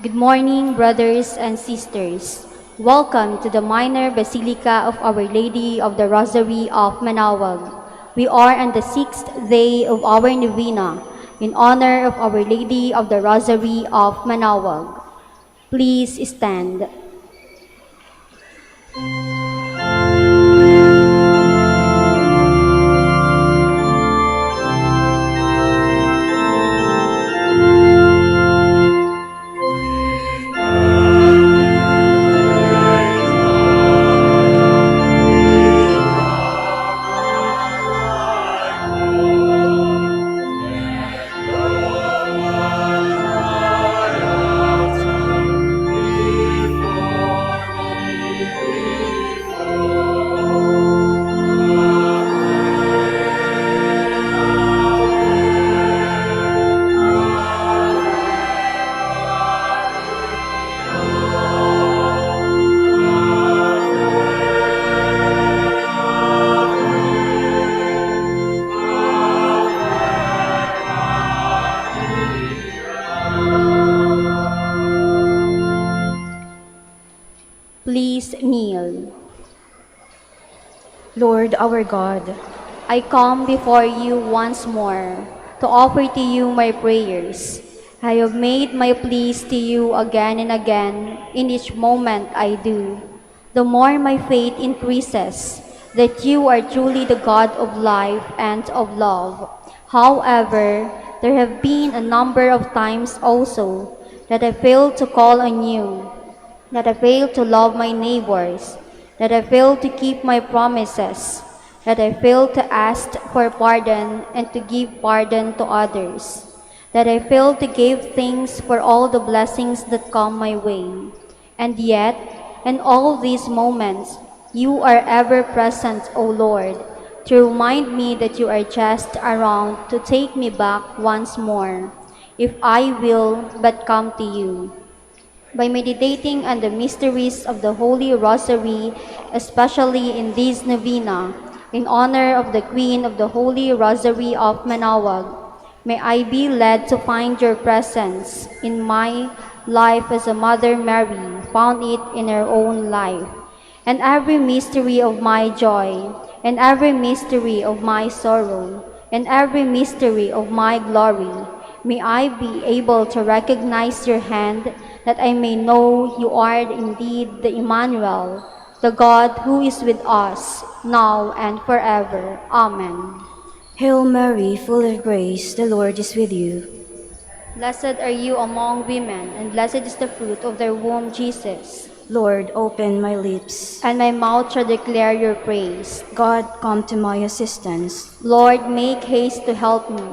Good morning, brothers and sisters. Welcome to the Minor Basilica of Our Lady of the Rosary of Manaoag. We are on the 6th day of our Novena in honor of Our Lady of the Rosary of Manaoag. Please stand. Please kneel. Lord our God, I come before you once more to offer to you my prayers. I have made my pleas to you again and again in each moment I do. The more my faith increases that you are truly the God of life and of love. However, there have been a number of times also that I failed to call on you, that I failed to love my neighbors, that I failed to keep my promises, that I failed to ask for pardon and to give pardon to others, that I failed to give thanks for all the blessings that come my way. And yet, in all these moments, you are ever present, O Lord, to remind me that you are just around to take me back once more, if I will but come to you. By meditating on the mysteries of the Holy Rosary, especially in this novena, in honor of the Queen of the Holy Rosary of Manaoag, may I be led to find your presence in my life as a Mother Mary found it in her own life, and every mystery of my joy, and every mystery of my sorrow, and every mystery of my glory, may I be able to recognize your hand, that I may know you are indeed the Emmanuel, the God who is with us, now and forever. Amen. Hail Mary, full of grace, the Lord is with you. Blessed are you among women, and blessed is the fruit of their womb, Jesus. Lord, open my lips. And my mouth shall declare your praise. God, come to my assistance. Lord, make haste to help me.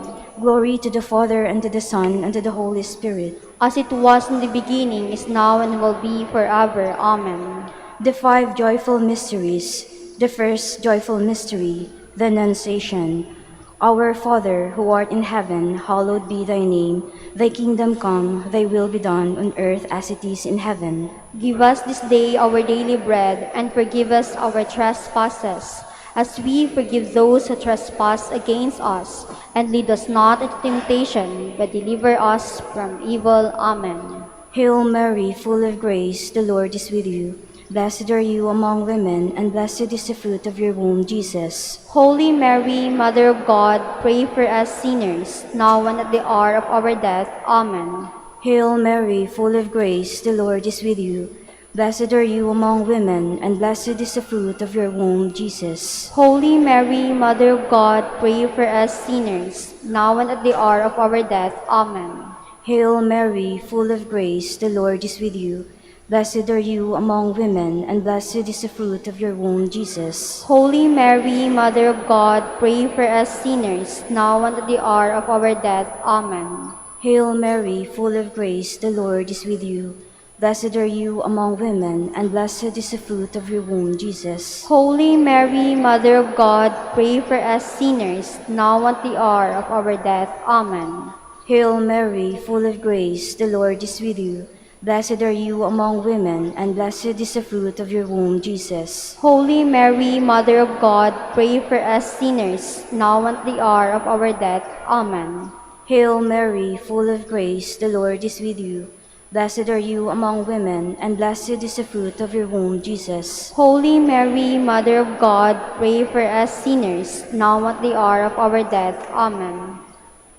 Glory to the Father, and to the Son, and to the Holy Spirit. As it was in the beginning, is now, and will be forever. Amen. The five joyful mysteries. The first joyful mystery, the Annunciation. Our Father, who art in heaven, hallowed be thy name. Thy kingdom come, thy will be done on earth as it is in heaven. Give us this day our daily bread, and forgive us our trespasses, as we forgive those who trespass against us. And lead us not into temptation, but deliver us from evil. Amen. Hail Mary, full of grace, the Lord is with you. Blessed are you among women, and blessed is the fruit of your womb, Jesus. Holy Mary, Mother of God, pray for us sinners, now and at the hour of our death. Amen. Hail Mary, full of grace, the Lord is with you. Blessed are you among women, and blessed is the fruit of your womb, Jesus. Holy Mary, Mother of God, pray for us sinners, now and at the hour of our death. Amen. Hail Mary, full of grace, the Lord is with you. Blessed are you among women, and blessed is the fruit of your womb, Jesus. Holy Mary, Mother of God, pray for us sinners, now and at the hour of our death. Amen. Hail Mary, full of grace, the Lord is with you. Blessed are you among women, and blessed is the fruit of your womb, Jesus. Holy Mary, Mother of God, pray for us sinners, now and at the hour of our death. Amen. Hail Mary, full of grace, the Lord is with you. Blessed are you among women, and blessed is the fruit of your womb, Jesus. Holy Mary, Mother of God, pray for us sinners, now and at the hour of our death. Amen. Hail Mary, full of grace, the Lord is with you. Blessed are you among women, and blessed is the fruit of your womb, Jesus. Holy Mary, Mother of God, pray for us sinners, now at the hour of our death. Amen.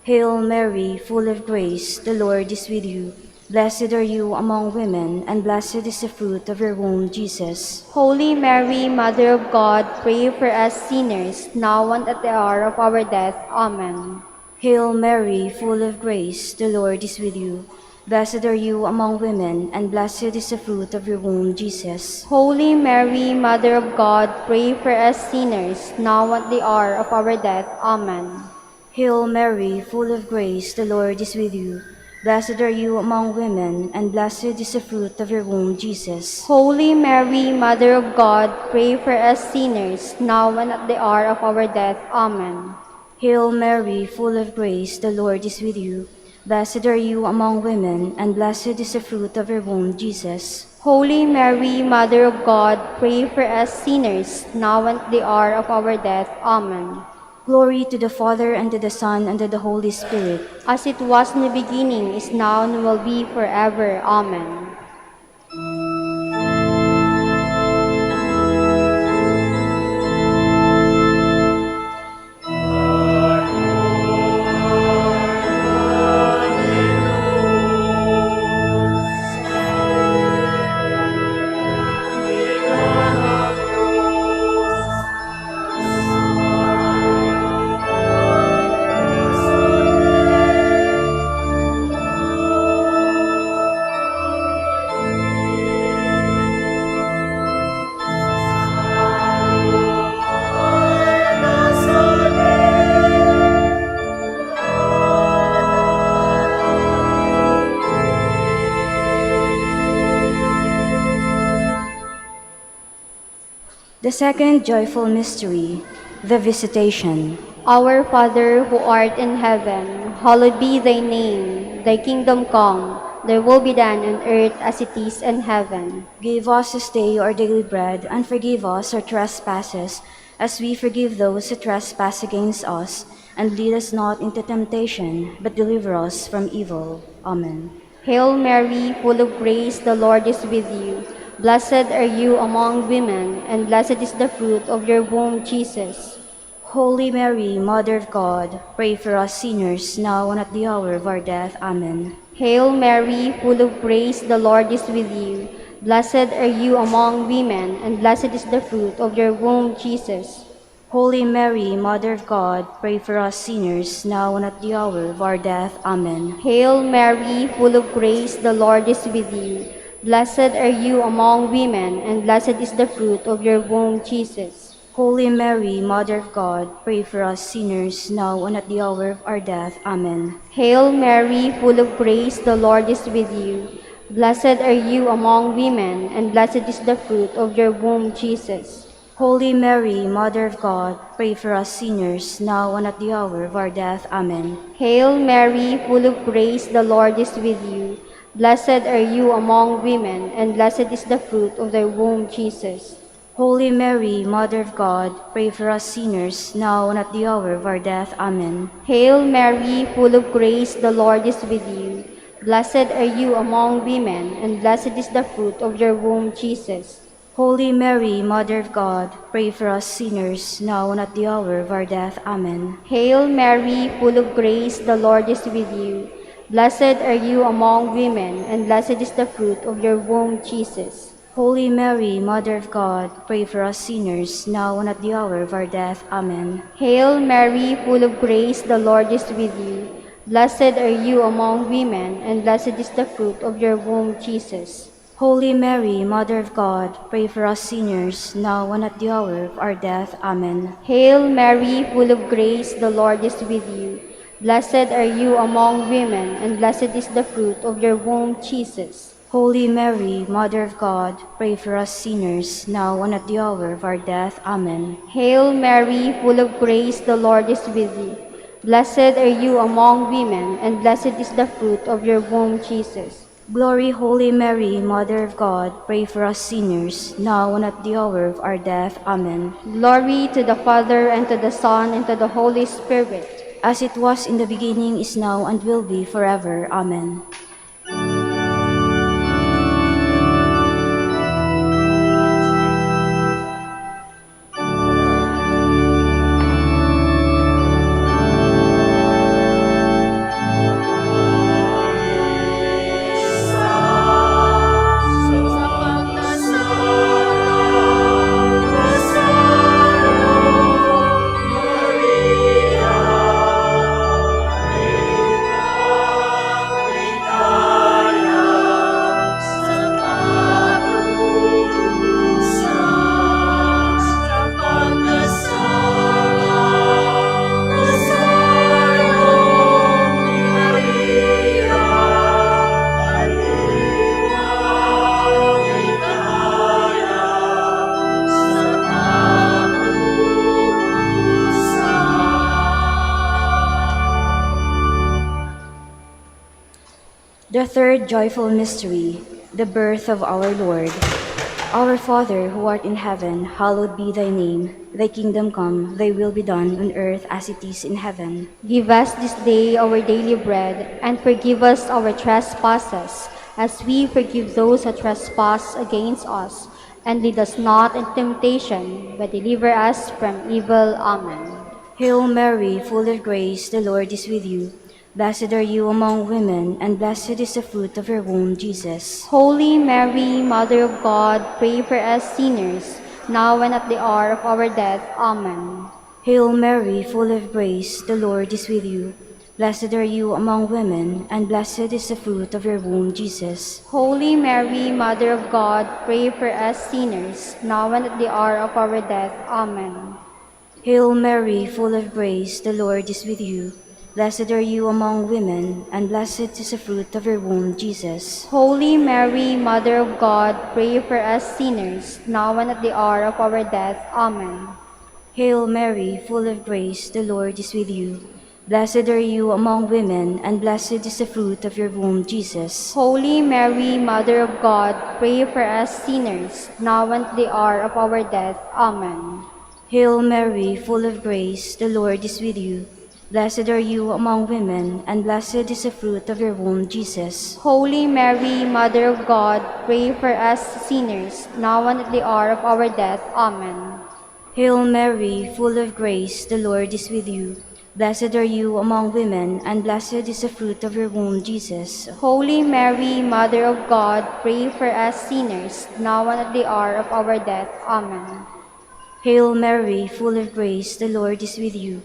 Hail Mary, full of grace, the Lord is with you. Blessed are you among women, and blessed is the fruit of your womb, Jesus. Holy Mary, Mother of God, pray for us sinners, now and at the hour of our death. Amen. Hail Mary, full of grace, the Lord is with you. Blessed are you among women, and blessed is the fruit of your womb, Jesus. Holy Mary, Mother of God, pray for us sinners, now at the hour of our death. Amen. Hail Mary, full of grace, the Lord is with you. Blessed are you among women, and blessed is the fruit of your womb, Jesus. Holy Mary, Mother of God, pray for us sinners, now and at the hour of our death. Amen. Hail Mary, full of grace, the Lord is with you. Blessed are you among women, and blessed is the fruit of your womb, Jesus. Holy Mary, Mother of God, pray for us sinners, now and at the hour of our death. Amen. Glory to the Father, and to the Son, and to the Holy Spirit. As it was in the beginning, is now, and will be forever. Amen. The second joyful mystery, the Visitation. Our Father who art in heaven, hallowed be thy name. Thy kingdom come, thy will be done on earth as it is in heaven. Give us this day our daily bread, and forgive us our trespasses, as we forgive those who trespass against us. And lead us not into temptation, but deliver us from evil. Amen. Hail Mary, full of grace, the Lord is with you. Blessed are you among women, and blessed is the fruit of your womb, Jesus. Holy Mary, Mother of God, pray for us sinners, now and at the hour of our death. Amen. Hail Mary, full of grace, the Lord is with you. Blessed are you among women, and blessed is the fruit of your womb, Jesus. Holy Mary, Mother of God, pray for us sinners, now and at the hour of our death. Amen. Hail Mary, full of grace, the Lord is with you. Blessed are you among women, and blessed is the fruit of your womb, Jesus. Holy Mary, Mother of God, pray for us sinners, now and at the hour of our death. Amen. Hail Mary, full of grace, the Lord is with you. Blessed are you among women, and blessed is the fruit of your womb, Jesus. Holy Mary, Mother of God, pray for us sinners, now and at the hour of our death. Amen. Hail Mary, full of grace, the Lord is with you. Blessed are you among women, and blessed is the fruit of thy womb, Jesus. Holy Mary, Mother of God, pray for us sinners, now and at the hour of our death. Amen. Hail Mary, full of grace, the Lord is with you. Blessed are you among women, and blessed is the fruit of your womb, Jesus. Holy Mary, Mother of God, pray for us sinners, now and at the hour of our death. Amen. Hail Mary, full of grace, the Lord is with you. Blessed are you among women, and blessed is the fruit of your womb, Jesus. Holy Mary, Mother of God, pray for us sinners, now and at the hour of our death. Amen. Hail Mary, full of grace, the Lord is with you. Blessed are you among women, and blessed is the fruit of your womb, Jesus. Holy Mary, Mother of God, pray for us sinners, now and at the hour of our death. Amen. Hail Mary, full of grace, the Lord is with you. Blessed are you among women, and blessed is the fruit of your womb, Jesus. Holy Mary, Mother of God, pray for us sinners, now and at the hour of our death. Amen. Hail Mary, full of grace, the Lord is with you. Blessed are you among women, and blessed is the fruit of your womb, Jesus. Glory, Holy Mary, Mother of God, pray for us sinners, now and at the hour of our death. Amen. Glory to the Father, and to the Son, and to the Holy Spirit. As it was in the beginning, is now, and will be forever. Amen. The third joyful mystery, the birth of our Lord. Our Father, who art in heaven, hallowed be thy name. Thy kingdom come, thy will be done on earth as it is in heaven. Give us this day our daily bread, and forgive us our trespasses, as we forgive those who trespass against us. And lead us not into temptation, but deliver us from evil. Amen. Hail Mary, full of grace, the Lord is with you. Blessed are you among women, and blessed is the fruit of your womb, Jesus. Holy Mary, Mother of God, pray for us sinners, now and at the hour of our death. Amen. Hail Mary, full of grace, the Lord is with you. Blessed are you among women, and blessed is the fruit of your womb, Jesus. Holy Mary, Mother of God, pray for us sinners, now and at the hour of our death. Amen. Hail Mary, full of grace, the Lord is with you. Blessed are you among women, and blessed is the fruit of your womb, Jesus. Holy Mary, Mother of God, pray for us sinners, now and at the hour of our death. Amen. Hail Mary, full of grace, the Lord is with you. Blessed are you among women, and blessed is the fruit of your womb, Jesus. Holy Mary, Mother of God, pray for us sinners, now and at the hour of our death. Amen. Hail Mary, full of grace, the Lord is with you. Blessed are you among women, and blessed is the fruit of your womb, Jesus. Holy Mary, Mother of God, pray for us sinners, now and at the hour of our death. Amen. Hail Mary, full of grace, the Lord is with you. Blessed are you among women, and blessed is the fruit of your womb, Jesus. Holy Mary, Mother of God, pray for us sinners, now and at the hour of our death. Amen. Hail Mary, full of grace, the Lord is with you.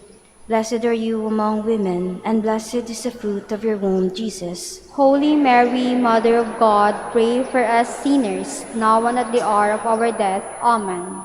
Blessed are you among women, and blessed is the fruit of your womb, Jesus. Holy Mary, Mother of God, pray for us sinners, now and at the hour of our death. Amen.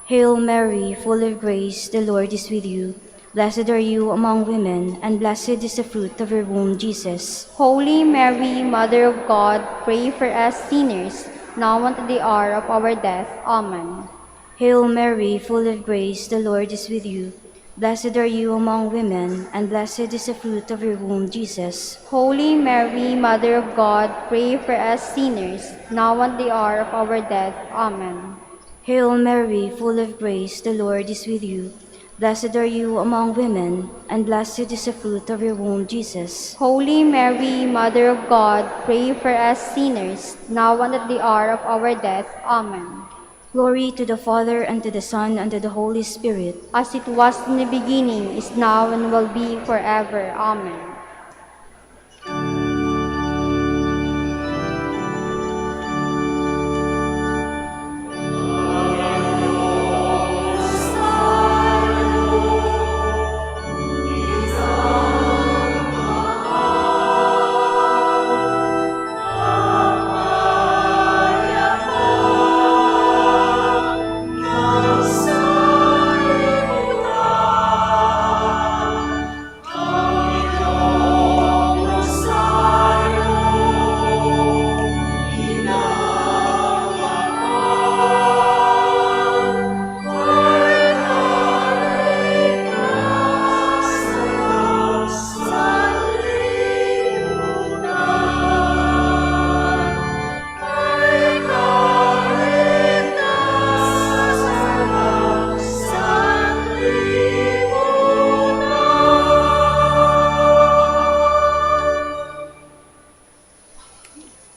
Hail Mary, full of grace, the Lord is with you. Blessed are you among women, and blessed is the fruit of your womb, Jesus. Holy Mary, Mother of God, pray for us sinners, now and at the hour of our death. Amen. Hail Mary, full of grace, the Lord is with you. Blessed are you among women, and blessed is the fruit of your womb, Jesus. Holy Mary, Mother of God, pray for us sinners, now and at the hour of our death. Amen. Hail Mary, full of grace, the Lord is with you. Blessed are you among women, and blessed is the fruit of your womb, Jesus. Holy Mary, Mother of God, pray for us sinners, now and at the hour of our death. Amen. Glory to the Father, and to the Son, and to the Holy Spirit. As it was in the beginning, is now, and will be forever. Amen.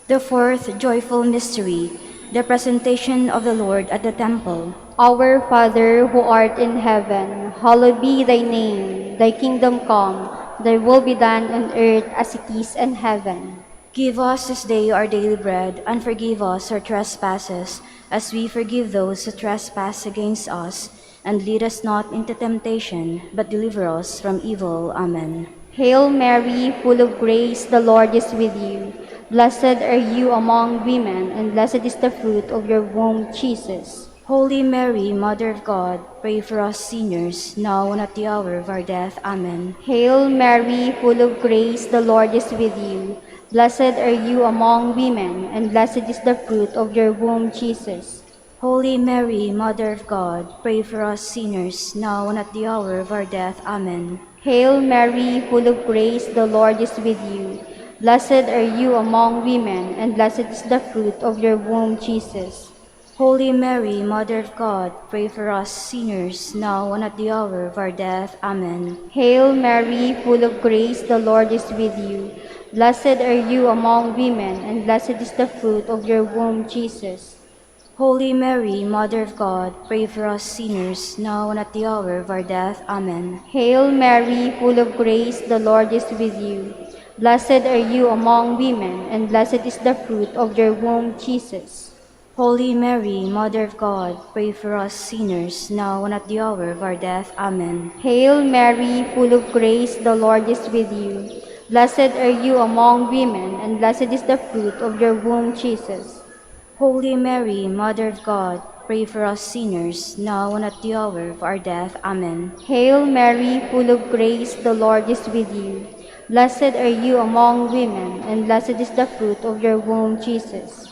The fourth joyful mystery, the presentation of the Lord at the temple. Our Father, who art in heaven, hallowed be thy name. Thy kingdom come, thy will be done on earth as it is in heaven. Give us this day our daily bread, and forgive us our trespasses, as we forgive those who trespass against us. And lead us not into temptation, but deliver us from evil. Amen. Hail Mary, full of grace, the Lord is with you. Blessed are you among women, and blessed is the fruit of your womb, Jesus. Holy Mary, Mother of God, pray for us sinners, now and at the hour of our death. Amen. Hail Mary, full of grace, the Lord is with you. Blessed are you among women, and blessed is the fruit of your womb, Jesus. Holy Mary, Mother of God, pray for us sinners, now and at the hour of our death. Amen. Hail Mary, full of grace, the Lord is with you. Blessed are you among women, and blessed is the fruit of your womb, Jesus. Holy Mary, Mother of God, pray for us sinners, now and at the hour of our death. Amen. Hail Mary, full of grace, the Lord is with you. Blessed are you among women, and blessed is the fruit of your womb, Jesus. Holy Mary, Mother of God, pray for us sinners, now and at the hour of our death. Amen. Hail Mary, full of grace, the Lord is with you. Blessed are you among women, and blessed is the fruit of your womb, Jesus. Holy Mary, Mother of God, pray for us sinners, now and at the hour of our death. Amen. Hail Mary, full of grace, the Lord is with you. Blessed are you among women, and blessed is the fruit of your womb, Jesus. Holy Mary, Mother of God, pray for us sinners, now and at the hour of our death. Amen. Hail Mary, full of grace, the Lord is with you. Blessed are you among women, and blessed is the fruit of your womb, Jesus.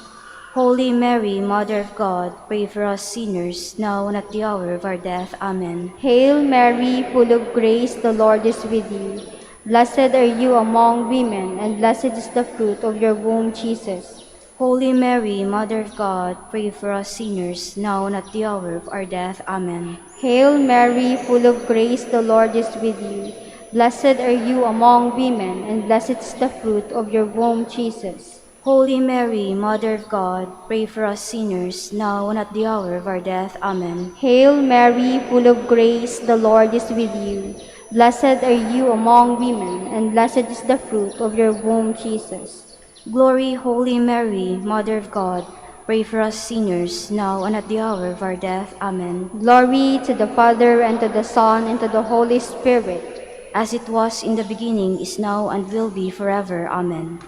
Holy Mary, Mother of God, pray for us sinners, now and at the hour of our death. Amen. Hail Mary, full of grace, the Lord is with you. Blessed are you among women, and blessed is the fruit of your womb, Jesus. Holy Mary, Mother of God, pray for us sinners, now and at the hour of our death. Amen. Hail Mary, full of grace, the Lord is with you. Blessed are you among women, and blessed is the fruit of your womb, Jesus. Holy Mary, Mother of God, pray for us sinners, now and at the hour of our death. Amen. Hail Mary, full of grace, the Lord is with you. Blessed are you among women, and blessed is the fruit of your womb, Jesus. Glory, Holy Mary, Mother of God, pray for us sinners, now and at the hour of our death. Amen. Glory to the Father, and to the Son, and to the Holy Spirit. As it was in the beginning, is now, and will be forever. Amen.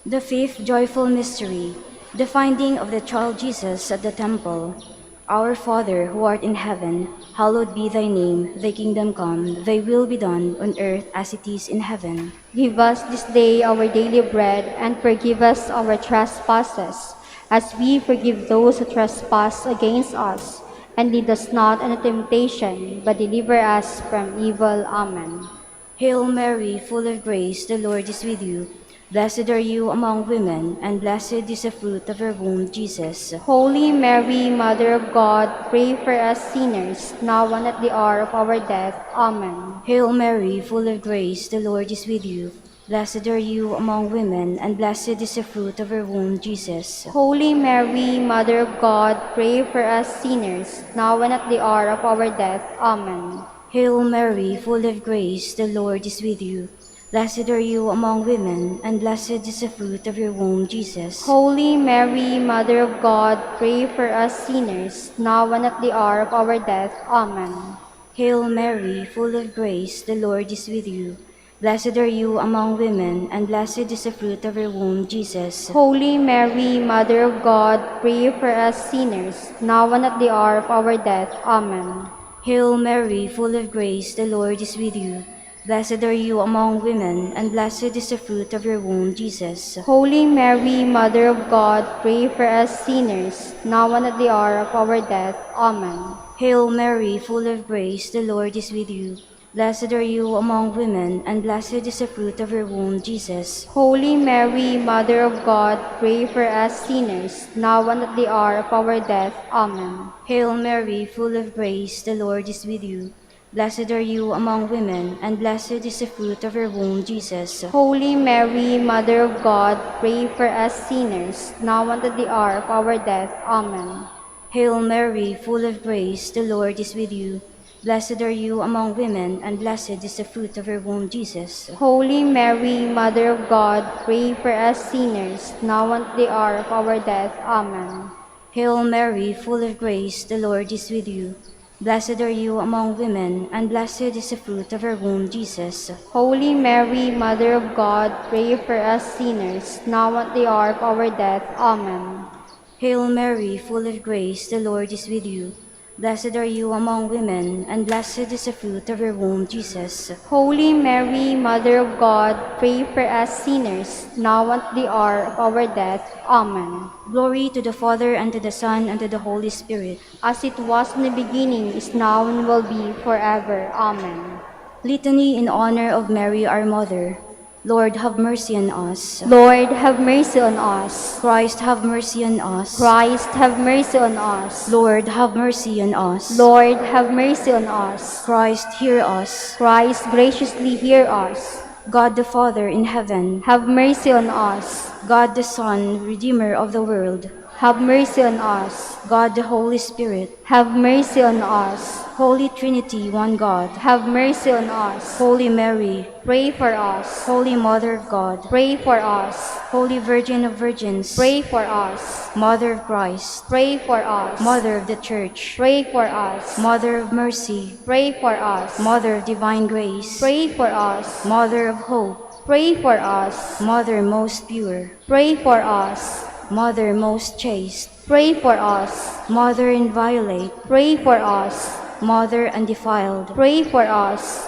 The fifth joyful mystery, the finding of the child Jesus at the temple. Our Father, who art in heaven, hallowed be thy name. Thy kingdom come, thy will be done on earth as it is in heaven. Give us this day our daily bread, and forgive us our trespasses, as we forgive those who trespass against us. And lead us not into temptation, but deliver us from evil. Amen. Hail Mary, full of grace, the Lord is with you. Blessed are you among women, and blessed is the fruit of your womb, Jesus. Holy Mary, Mother of God, pray for us sinners, now and at the hour of our death. Amen. Hail Mary, full of grace, the Lord is with you. Blessed are you among women, and blessed is the fruit of your womb, Jesus. Holy Mary, Mother of God, pray for us sinners, now and at the hour of our death. Amen. Hail Mary, full of grace, the Lord is with you. Blessed are you among women, and blessed is the fruit of your womb, Jesus. Holy Mary, Mother of God, pray for us sinners, now and at the hour of our death. Amen. Hail Mary, full of grace, the Lord is with you. Blessed are you among women, and blessed is the fruit of your womb, Jesus. Holy Mary, Mother of God, pray for us sinners, now and at the hour of our death. Amen. Hail Mary, full of grace, the Lord is with you. Blessed are you among women, and blessed is the fruit of your womb, Jesus. Holy Mary, Mother of God, pray for us sinners, now and at the hour of our death. Amen. Hail Mary, full of grace, the Lord is with you. Blessed are you among women, and blessed is the fruit of your womb, Jesus. Holy Mary, Mother of God, pray for us sinners, now and at the hour of our death. Amen. Hail Mary, full of grace, the Lord is with you. Blessed are you among women, and blessed is the fruit of your womb, Jesus. Holy Mary, Mother of God, pray for us sinners, now and at the hour of our death. Amen. Hail Mary, full of grace, the Lord is with you. Blessed are you among women, and blessed is the fruit of your womb, Jesus. Holy Mary, Mother of God, pray for us sinners, now and at the hour of our death. Amen. Hail Mary, full of grace, the Lord is with you. Blessed are you among women, and blessed is the fruit of your womb, Jesus. Holy Mary, Mother of God, pray for us sinners, now and at the hour of our death. Amen. Hail Mary, full of grace, the Lord is with you. Blessed are you among women, and blessed is the fruit of your womb, Jesus. Holy Mary, Mother of God, pray for us sinners, now and at the hour of our death. Amen. Glory to the Father, and to the Son, and to the Holy Spirit. As it was in the beginning, is now, and will be forever. Amen. Litany in honor of Mary, our Mother. Lord, have mercy on us. Lord, have mercy on us. Christ, have mercy on us. Christ, have mercy on us. Lord, have mercy on us. Lord, have mercy on us. Christ, hear us. Christ, graciously hear us. God the Father in heaven, Have mercy on us. God the Son, Redeemer of the world, Have mercy on us. God the Holy Spirit, Have mercy on us. Holy Trinity, one God, Have mercy on us. Holy Mary, Pray for us. Holy Mother of God, Pray for us. Holy Virgin of Virgins, Pray for us. Mother of Christ, Pray for us. Mother of the Church, Pray for us. Mother of Mercy, Pray for us. Mother of Divine Grace, Pray for us. Mother of Hope, Pray for us. Mother most pure, Pray for us. Mother most chaste, Pray for us. Mother inviolate, Pray for us. Mother undefiled, Pray for us.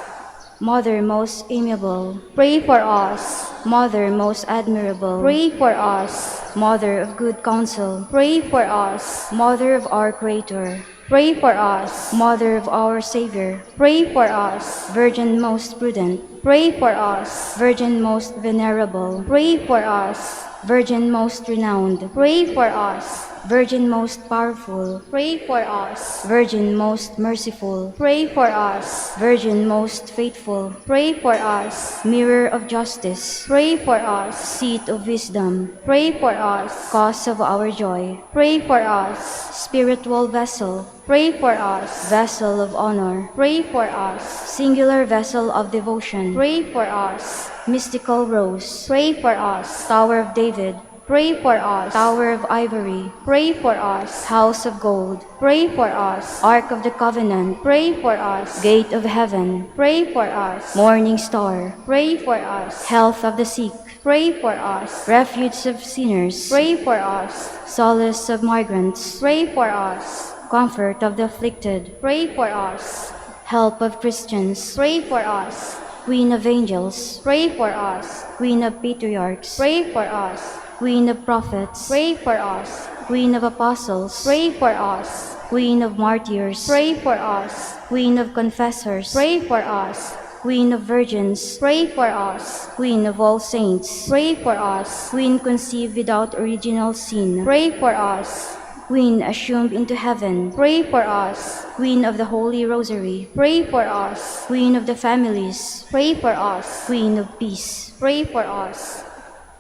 Mother most amiable, Pray for us. Mother most admirable, Pray for us. Mother of good counsel, Pray for us. Mother of our Creator, Pray for us. Mother of our Savior, Pray for us. Virgin most prudent, Pray for us. Virgin most venerable, Pray for us. Virgin most renowned, Pray for us. Virgin most powerful, Pray for us. Virgin most merciful, Pray for us. Virgin most faithful, Pray for us. Mirror of justice, Pray for us. Seat of wisdom, Pray for us. Cause of our joy, Pray for us. Spiritual vessel, Pray for us. Vessel of honor, Pray for us. Singular vessel of devotion, Pray for us. Mystical rose, Pray for us. Tower of David, Pray for us. Tower of ivory, Pray for us. House of gold, Pray for us. Ark of the covenant, Pray for us. Gate of heaven, Pray for us. Morning star, Pray for us. Health of the sick, Pray for us. Refuge of sinners, Pray for us. Solace of migrants, Pray for us. Comfort of the afflicted, Pray for us. Help of Christians, Pray for us. Queen of angels, Pray for us. Queen of patriarchs, Pray for us. Queen of prophets, Pray for us. Queen of apostles, Pray for us. Queen of martyrs, Pray for us. Queen of confessors, Pray for us. Queen of virgins, Pray for us. Queen of all saints, Pray for us. Queen conceived without original sin, Pray for us. Queen assumed into heaven, Pray for us. Queen of the Holy Rosary, Pray for us. Queen of the families, Pray for us. Queen of peace. Pray for us.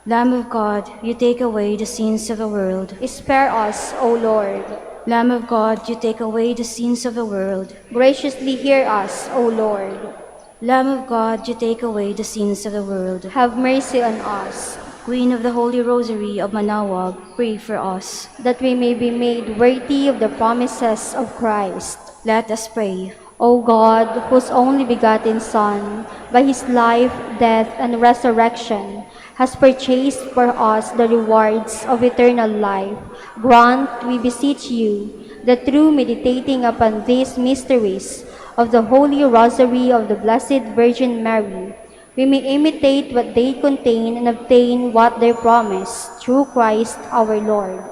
Lamb of God, you take away the sins of the world. Spare us, O Lord. Lamb of God, you take away the sins of the world. Graciously hear us, O Lord. Lamb of God, you take away the sins of the world. Have mercy on us, Queen of the Holy Rosary of Manaoag, pray for us. that we may be made worthy of the promises of Christ. Let us pray. O God, whose only begotten Son, by his life, death, and resurrection, has purchased for us the rewards of eternal life, grant, we beseech you, that through meditating upon these mysteries of the Holy Rosary of the Blessed Virgin Mary, we may imitate what they contain and obtain what they promise, through Christ our Lord.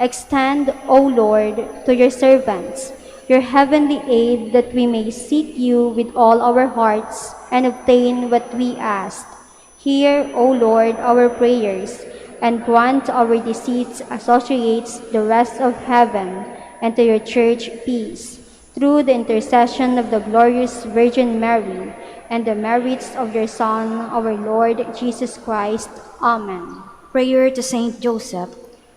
Extend, O Lord, to your servants your heavenly aid, that we may seek you with all our hearts and obtain what we ask. Hear, O Lord, our prayers, and grant our deceits associates the rest of heaven, and to your church peace, through the intercession of the glorious Virgin Mary, and the merits of your Son, our Lord Jesus Christ. Amen. Prayer to Saint Joseph.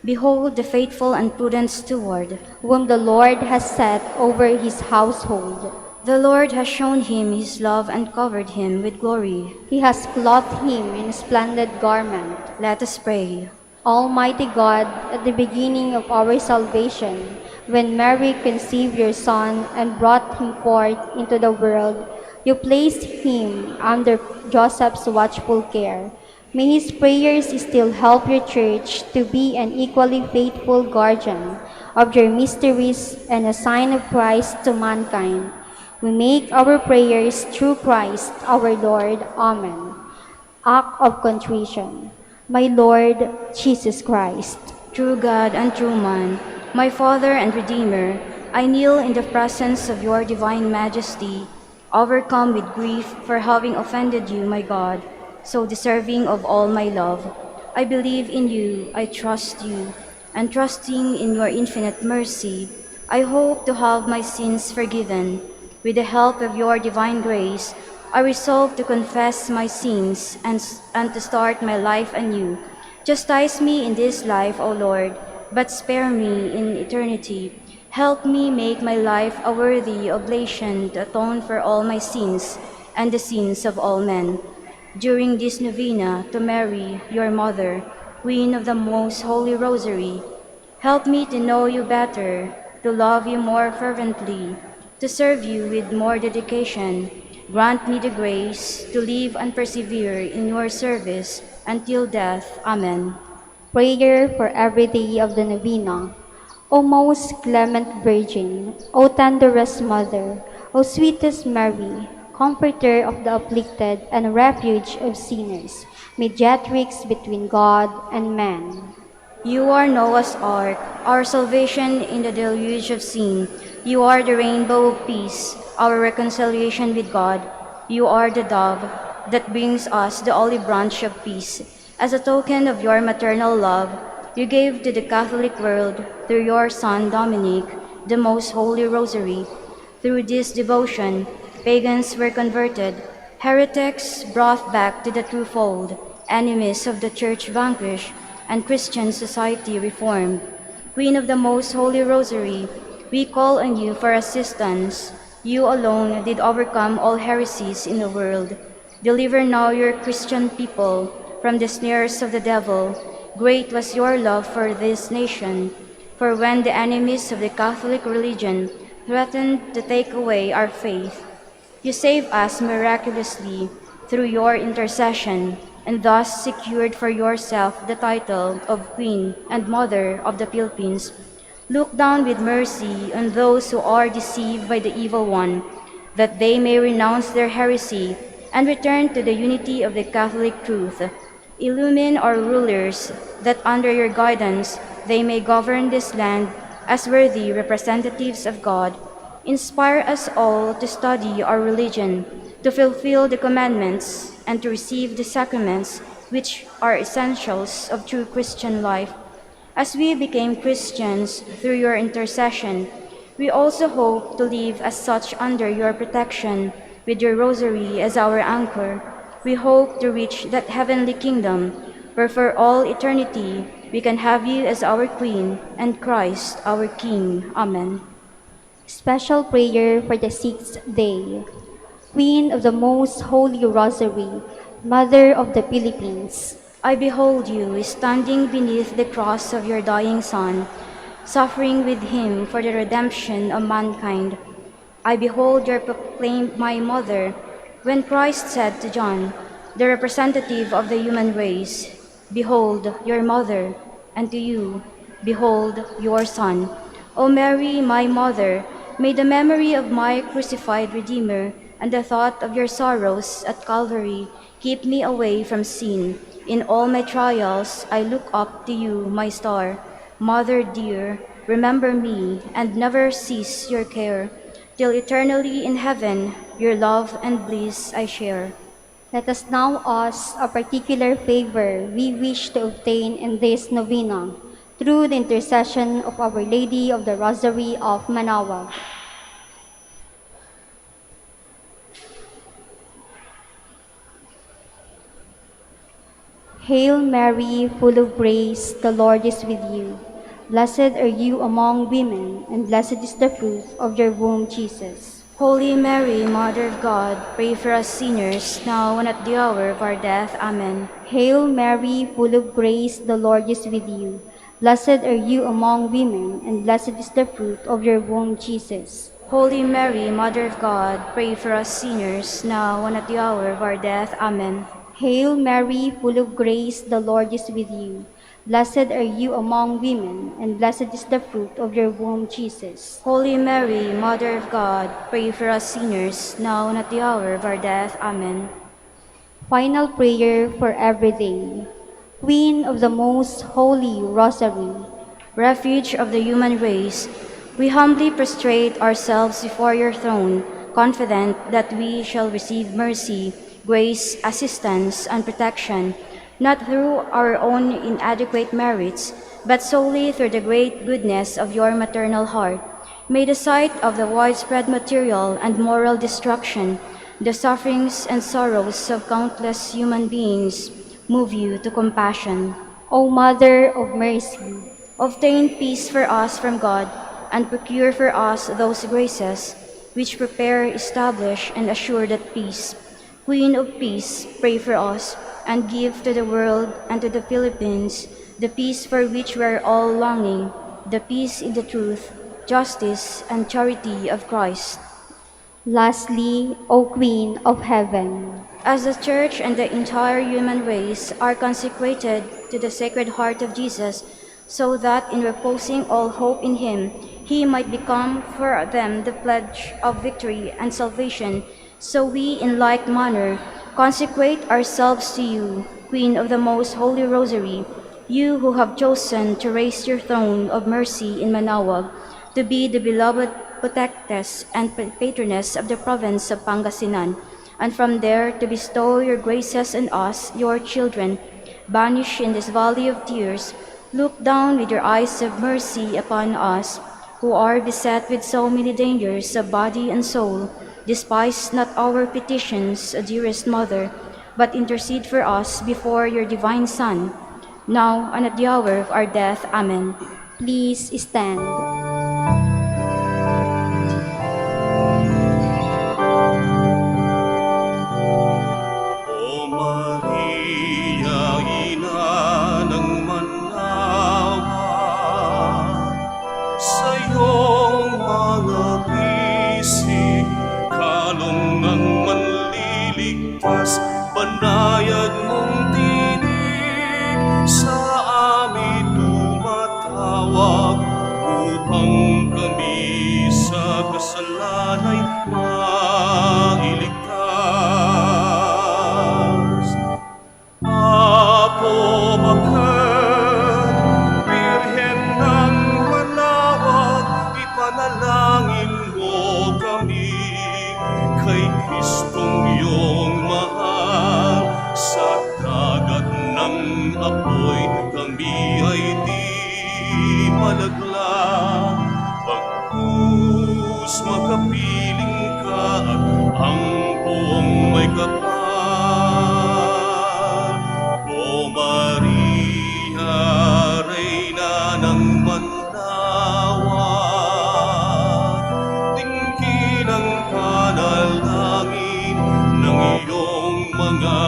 Behold the faithful and prudent steward, Whom the Lord has set over his household. The Lord has shown him his love and covered him with glory. He has clothed him in a splendid garment. Let us pray. Almighty God, at the beginning of our salvation, when Mary conceived your Son and brought him forth into the world, you placed him under Joseph's watchful care. May his prayers still help your church to be an equally faithful guardian of your mysteries and a sign of Christ to mankind. We make our prayers through Christ our Lord. Amen. Act of contrition. My Lord Jesus Christ, True God and true man, my Father and Redeemer, I kneel in the presence of your divine majesty, overcome with grief for having offended you, my God, so deserving of all my love. I believe in you, I trust you, and trusting in your infinite mercy, I hope to have my sins forgiven. With the help of your divine grace, I resolve to confess my sins and to start my life anew. Chastise me in this life, O Lord, but spare me in eternity. Help me make my life a worthy oblation to atone for all my sins and the sins of all men. During this novena to Mary, your mother, Queen of the Most Holy Rosary, help me to know you better, to love you more fervently, to serve you with more dedication. Grant me the grace to live and persevere in your service until death. Amen. prayer for every day of the novena. O most clement Virgin, O tenderest Mother, O sweetest Mary, Comforter of the afflicted and refuge of sinners, mediatrix between God and man. You are Noah's ark, our salvation in the deluge of sin. You are the rainbow of peace, our reconciliation with God. You are the dove that brings us the olive branch of peace. As a token of your maternal love, you gave to the Catholic world, through your Son Dominic, the Most Holy Rosary. Through this devotion, pagans were converted, heretics brought back to the true fold, enemies of the Church vanquished, and Christian society reformed. Queen of the Most Holy Rosary, we call on you for assistance. You alone did overcome all heresies in the world. Deliver now your Christian people from the snares of the devil. Great was your love for this nation, for when the enemies of the Catholic religion threatened to take away our faith, you saved us miraculously through your intercession, and thus secured for yourself the title of Queen and Mother of the Philippines. Look down with mercy on those who are deceived by the evil one, that they may renounce their heresy and return to the unity of the Catholic truth. Illumine our rulers, that under your guidance they may govern this land as worthy representatives of God. Inspire us all to study our religion, to fulfill the commandments, and to receive the sacraments which are essentials of true Christian life. As we became Christians through your intercession, we also hope to live as such under your protection, with your rosary as our anchor. We hope to reach that heavenly kingdom where for all eternity we can have you as our Queen and Christ our King. Amen. Special prayer for the sixth day. Queen of the Most Holy Rosary, Mother of the Philippines, I behold you standing beneath the cross of your dying Son, suffering with him for the redemption of mankind. I behold your proclaimed my mother, when Christ said to John, the representative of the human race, behold your mother, and to you, behold your son. O Mary, my mother, may the memory of my crucified Redeemer and the thought of your sorrows at Calvary keep me away from sin. In all my trials, I look up to you, my star. Mother dear, remember me and never cease your care, till eternally in heaven your love and bliss I share. let us now ask a particular favor we wish to obtain in this novena through the intercession of Our Lady of the Rosary of Manaoag. Hail Mary, full of grace, the Lord is with you. Blessed are you among women, and blessed is the fruit of your womb, Jesus. Holy Mary, Mother of God, pray for us sinners, now and at the hour of our death. Amen. Hail Mary, full of grace, the Lord is with you. Blessed are you among women, and blessed is the fruit of your womb, Jesus. Holy Mary, Mother of God, pray for us sinners, now and at the hour of our death. Amen. Hail Mary, full of grace, the Lord is with you. Blessed are you among women, and blessed is the fruit of your womb, Jesus. Holy Mary, Mother of God, pray for us sinners, now and at the hour of our death. Amen. Final prayer for every day. Queen of the most holy Rosary, Refuge of the human race, we humbly prostrate ourselves before your throne, confident that we shall receive mercy, grace, assistance, and protection, not through our own inadequate merits, but solely through the great goodness of your maternal heart. May the sight of the widespread material and moral destruction, the sufferings and sorrows of countless human beings, move you to compassion. O Mother of Mercy. Obtain peace for us from God, and procure for us those graces which prepare, establish, and assure that peace. Queen of Peace, pray for us, and give to the world and to the Philippines the peace for which we are all longing, the peace in the truth, justice, and charity of Christ. Lastly, O Queen of Heaven. As the Church and the entire human race are consecrated to the Sacred Heart of Jesus, so that in reposing all hope in Him, He might become for them the pledge of victory and salvation, so we in like manner consecrate ourselves to you, Queen of the Most Holy Rosary, you who have chosen to raise your throne of mercy in Manaoag, to be the beloved protectress and patroness of the province of Pangasinan, and from there to bestow your graces on us, your children, banished in this valley of tears. Look down with your eyes of mercy upon us, who are beset with so many dangers of body and soul. Despise not our petitions, dearest Mother, but intercede for us before your divine Son, now and at the hour of our death. Amen. Please stand. O Maria, ina ng Manaoag, sa iyong mga bisig, kalong ng manliligtas, banayad mong tinig, sa amin tumatawag, upang kami sa kasalanay mailigtas. Apo bakit, Birhen ng Manaoag, ipanalangin mo kami kay Kristong iyong mahal. Sa dagat ng apoy kami ay di malaglag, bagkus makapiling ka at ang buong may kapal. O Maria, Reyna ng Manaoag, tingin ang panalangin ng iyong mga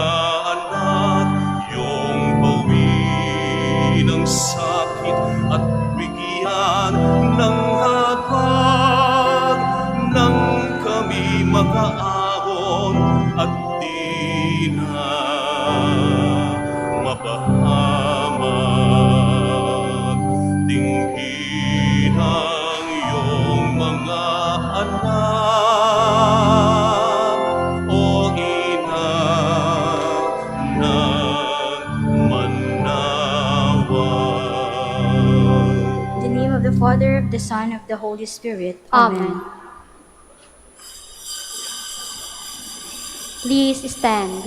anak, iyong bawin ang sakit at bigyan ng habag, nang kami makaahon at di na mapahamak. Tingin ang iyong mga anak, o ina ng Manaoag. In the name of the Father, of the Son, of the Holy Spirit. Amen. Please stand.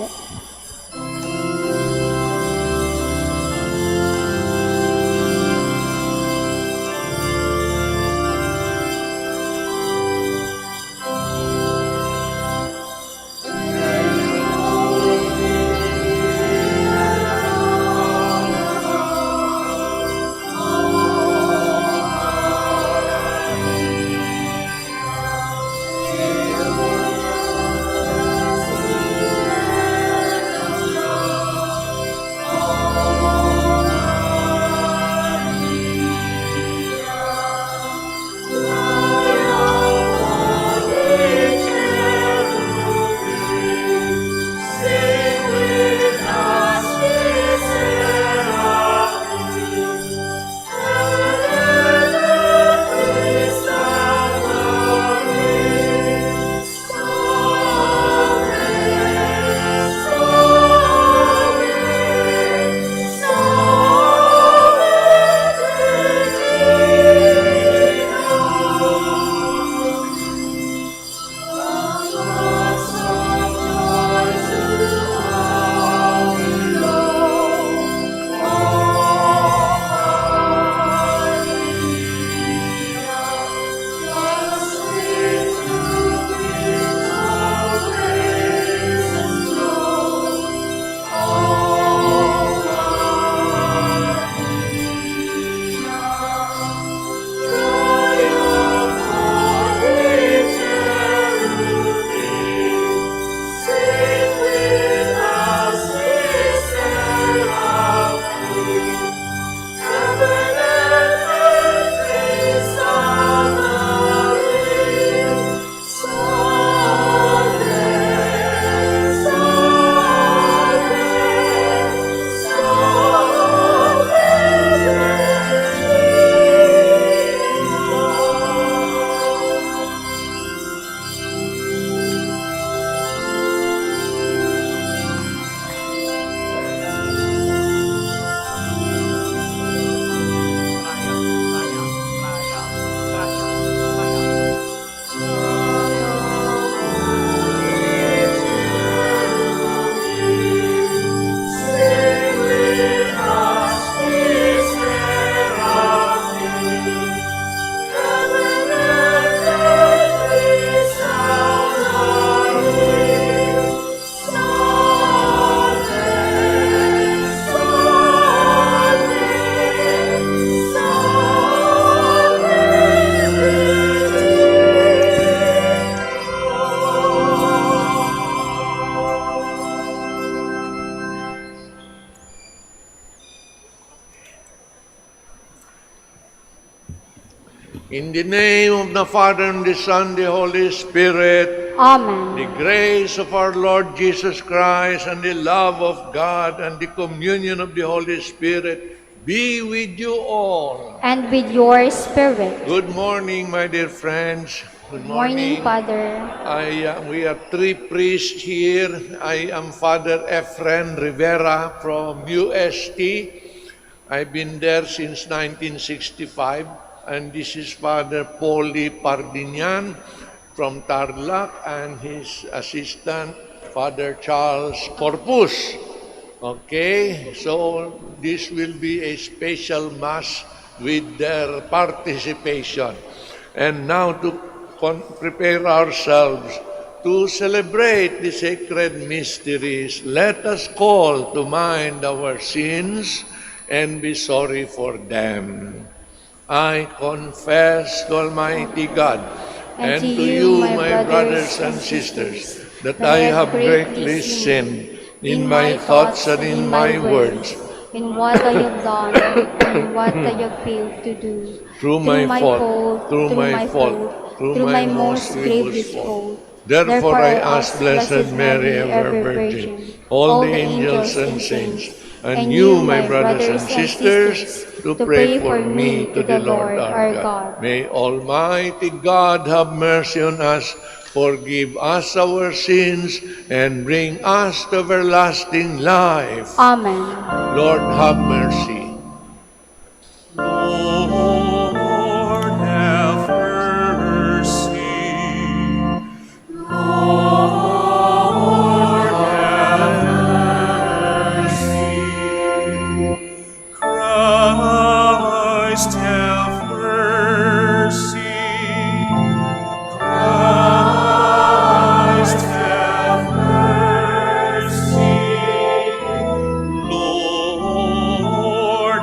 In the name of the Father, and the Son, and the Holy Spirit, the Amen. grace of our Lord Jesus Christ, and the love of God, and the communion of the Holy Spirit be with you all. And with your spirit. Good morning, my dear friends. Good Morning, morning. Father. We are three priests here. I am Father Efren Rivera from UST. I've been there since 1965. And this is Father Paulie Pardinian from Tarlac and his assistant, Father Charles Corpus. Okay, so this will be a special Mass with their participation. And now to prepare ourselves to celebrate the sacred mysteries, let us call to mind our sins and be sorry for them. I confess to Almighty God and to you, my brothers and sisters, that I have greatly sinned in my thoughts and in my words, in what I have done and what I have failed to do, through my fault, through my most grievous fault. Therefore I ask Blessed Mary, ever Virgin, all the angels and saints, and you, my brothers and sisters, to pray for me to the Lord our God. May Almighty God have mercy on us, forgive us our sins, and bring us to everlasting life. Amen. Lord, have mercy. Lord, have mercy. Lord, have mercy. Christ, have mercy. Christ, have mercy. Lord,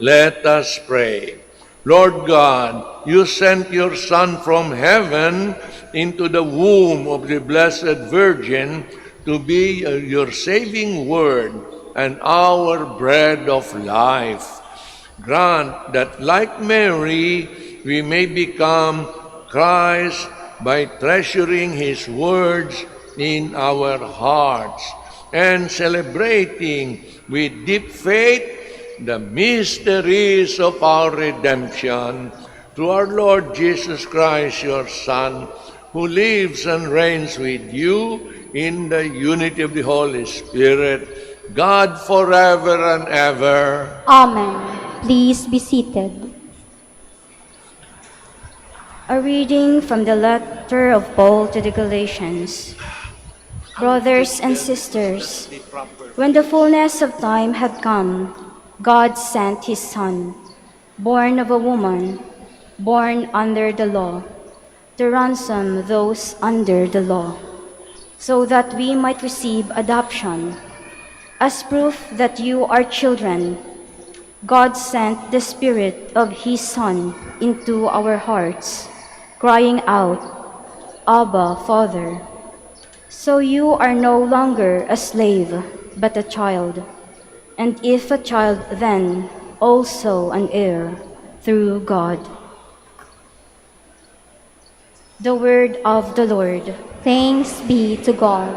Let us pray. Lord God, you sent your Son from heaven into the womb of the Blessed Virgin to be your saving word and our bread of life. Grant that, like Mary, we may become Christ by treasuring his words in our hearts and celebrating with deep faith the mysteries of our redemption, through our Lord Jesus Christ, your Son, who lives and reigns with you in the unity of the Holy Spirit, God forever and ever. Amen. Please be seated. A reading from the letter of Paul to the Galatians. Brothers and sisters, when the fullness of time had come, God sent his Son, born of a woman, born under the law, to ransom those under the law, so that we might receive adoption. As proof that you are children, God sent the Spirit of his Son into our hearts, crying out, Abba, Father. So you are no longer a slave, but a child. And if a child, then also an heir through God. The word of the Lord. Thanks be to God.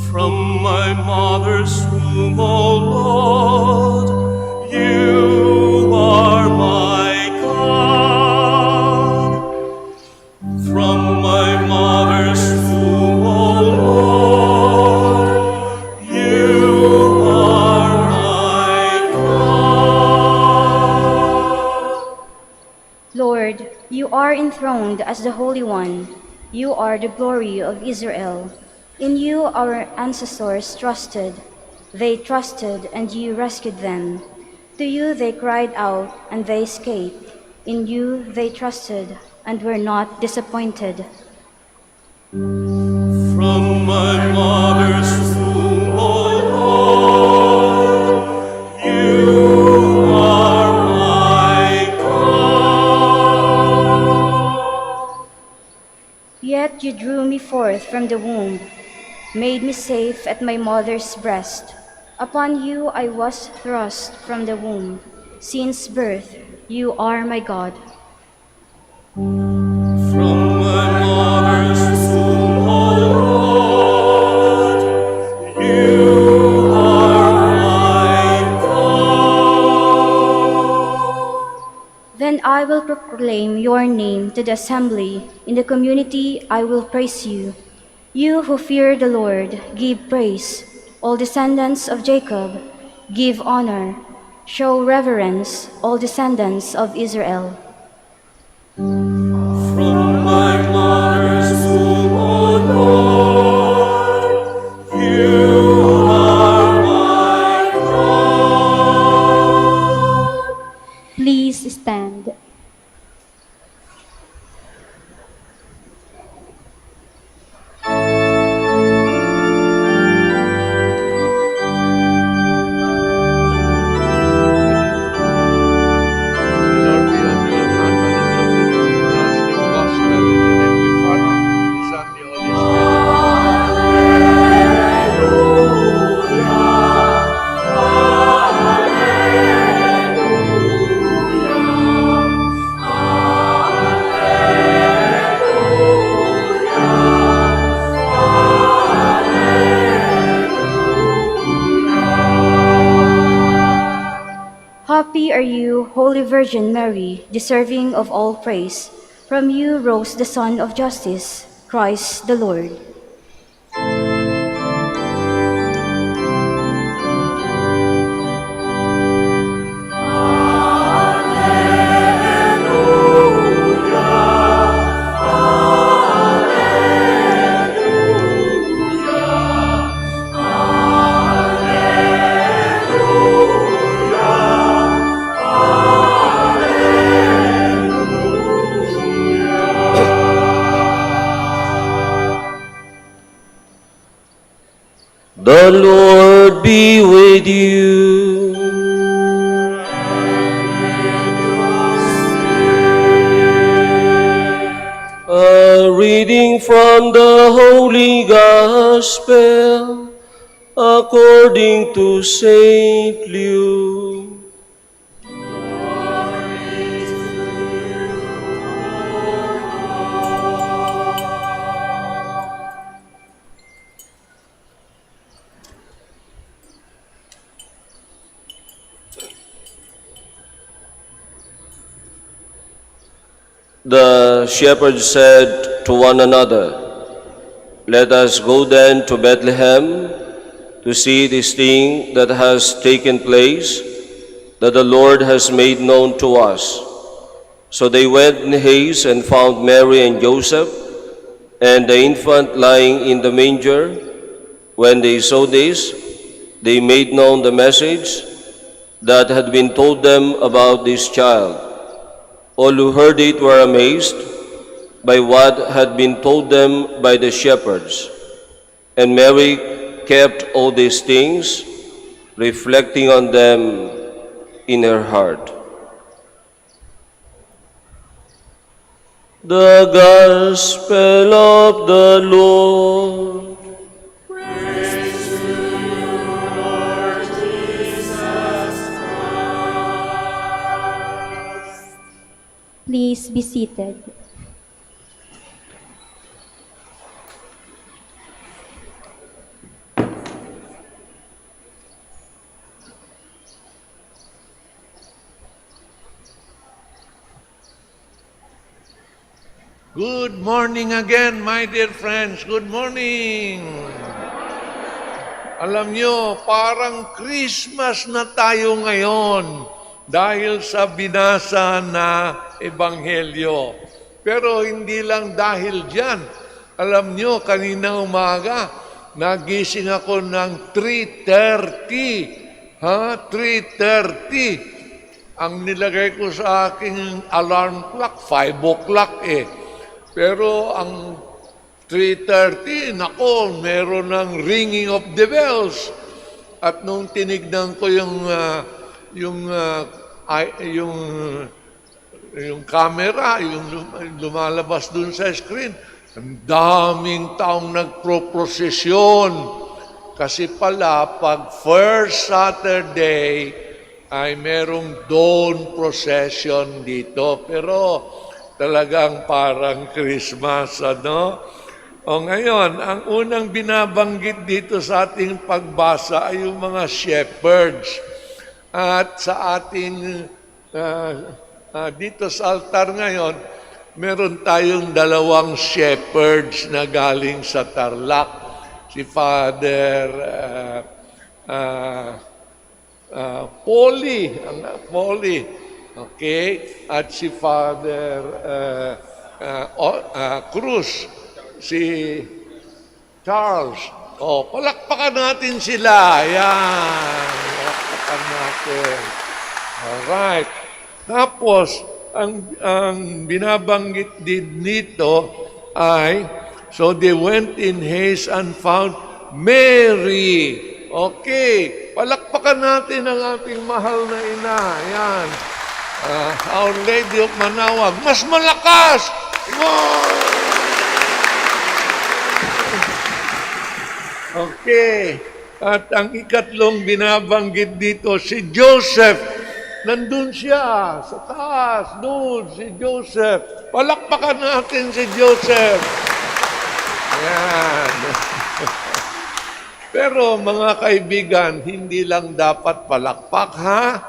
From my mother's womb, O Lord, you are my God. From my mother's womb, O Lord, you are my God. Lord, you are enthroned as the Holy One. You are the glory of Israel. In you our ancestors trusted. They trusted, and you rescued them. To you they cried out, and they escaped. In you they trusted, and were not disappointed. From my mother's womb, O Lord, you are my God. Yet you drew me forth from the womb, made me safe at my mother's breast. Upon you I was thrust from the womb. Since birth, you are my God. From my mother's womb, O Lord, you are my God. Then I will proclaim your name to the assembly. In the community I will praise you. You who fear the Lord, give praise. All descendants of Jacob, give honor. Show reverence, all descendants of Israel. From my mother's womb, O Lord, you are my God. Please stand. Lord, be on your heart and in your middle. Trust the gospel in the name of the Father, the Son, the Holy Spirit. Happy are you, Holy Virgin Mary, deserving of all praise. From you rose the Son of Justice, Christ the Lord. Lord be with you. A reading from the Holy Gospel according to Saint Luke. The shepherds said to one another, "Let us go then to Bethlehem to see this thing that has taken place, that the Lord has made known to us." So they went in haste and found Mary and Joseph and the infant lying in the manger. When they saw this, they made known the message that had been told them about this child. All who heard it were amazed by what had been told them by the shepherds. And Mary kept all these things, reflecting on them in her heart. The Gospel of the Lord. Please be seated. Good morning again, my dear friends. Good morning. Alam nyo, parang Christmas na tayo ngayon dahil sa binasa na Ebanghelyo. Pero hindi lang dahil dyan. Alam nyo, kanina umaga, nagising ako ng 3:30. 3:30. Ang nilagay ko sa aking alarm clock, 5 o'clock eh. Pero ang 3:30, nako, meron ng ringing of the bells. At nung tinignan ko yung camera, yung lumalabas dun sa screen, ang daming taong nagproprosesyon. Kasi pala, pag first Saturday, ay merong dawn procession dito. Pero talagang parang Christmas, ano? O ngayon, ang unang binabanggit dito sa ating pagbasa ay yung mga shepherds. At sa ating, dito sa altar ngayon, meron tayong 2 shepherds na galing sa Tarlac. Si Father Polly, okay? At si Father Cruz, si Charles. O, palakpakan natin sila. Ayan. Palakpakan natin. Alright. Tapos, ang binabanggit din nito ay, so they went in haste and found Mary. Okay. Palakpakan natin ang ating mahal na ina. Ayan. Our Lady of Manaoag. Mas malakas! Okay. At ang ikatlong binabanggit dito, si Joseph. Nandun siya, sa taas, doon, si Joseph. Palakpakan natin si Joseph. Ayan. Pero mga kaibigan, hindi lang dapat palakpak, ha?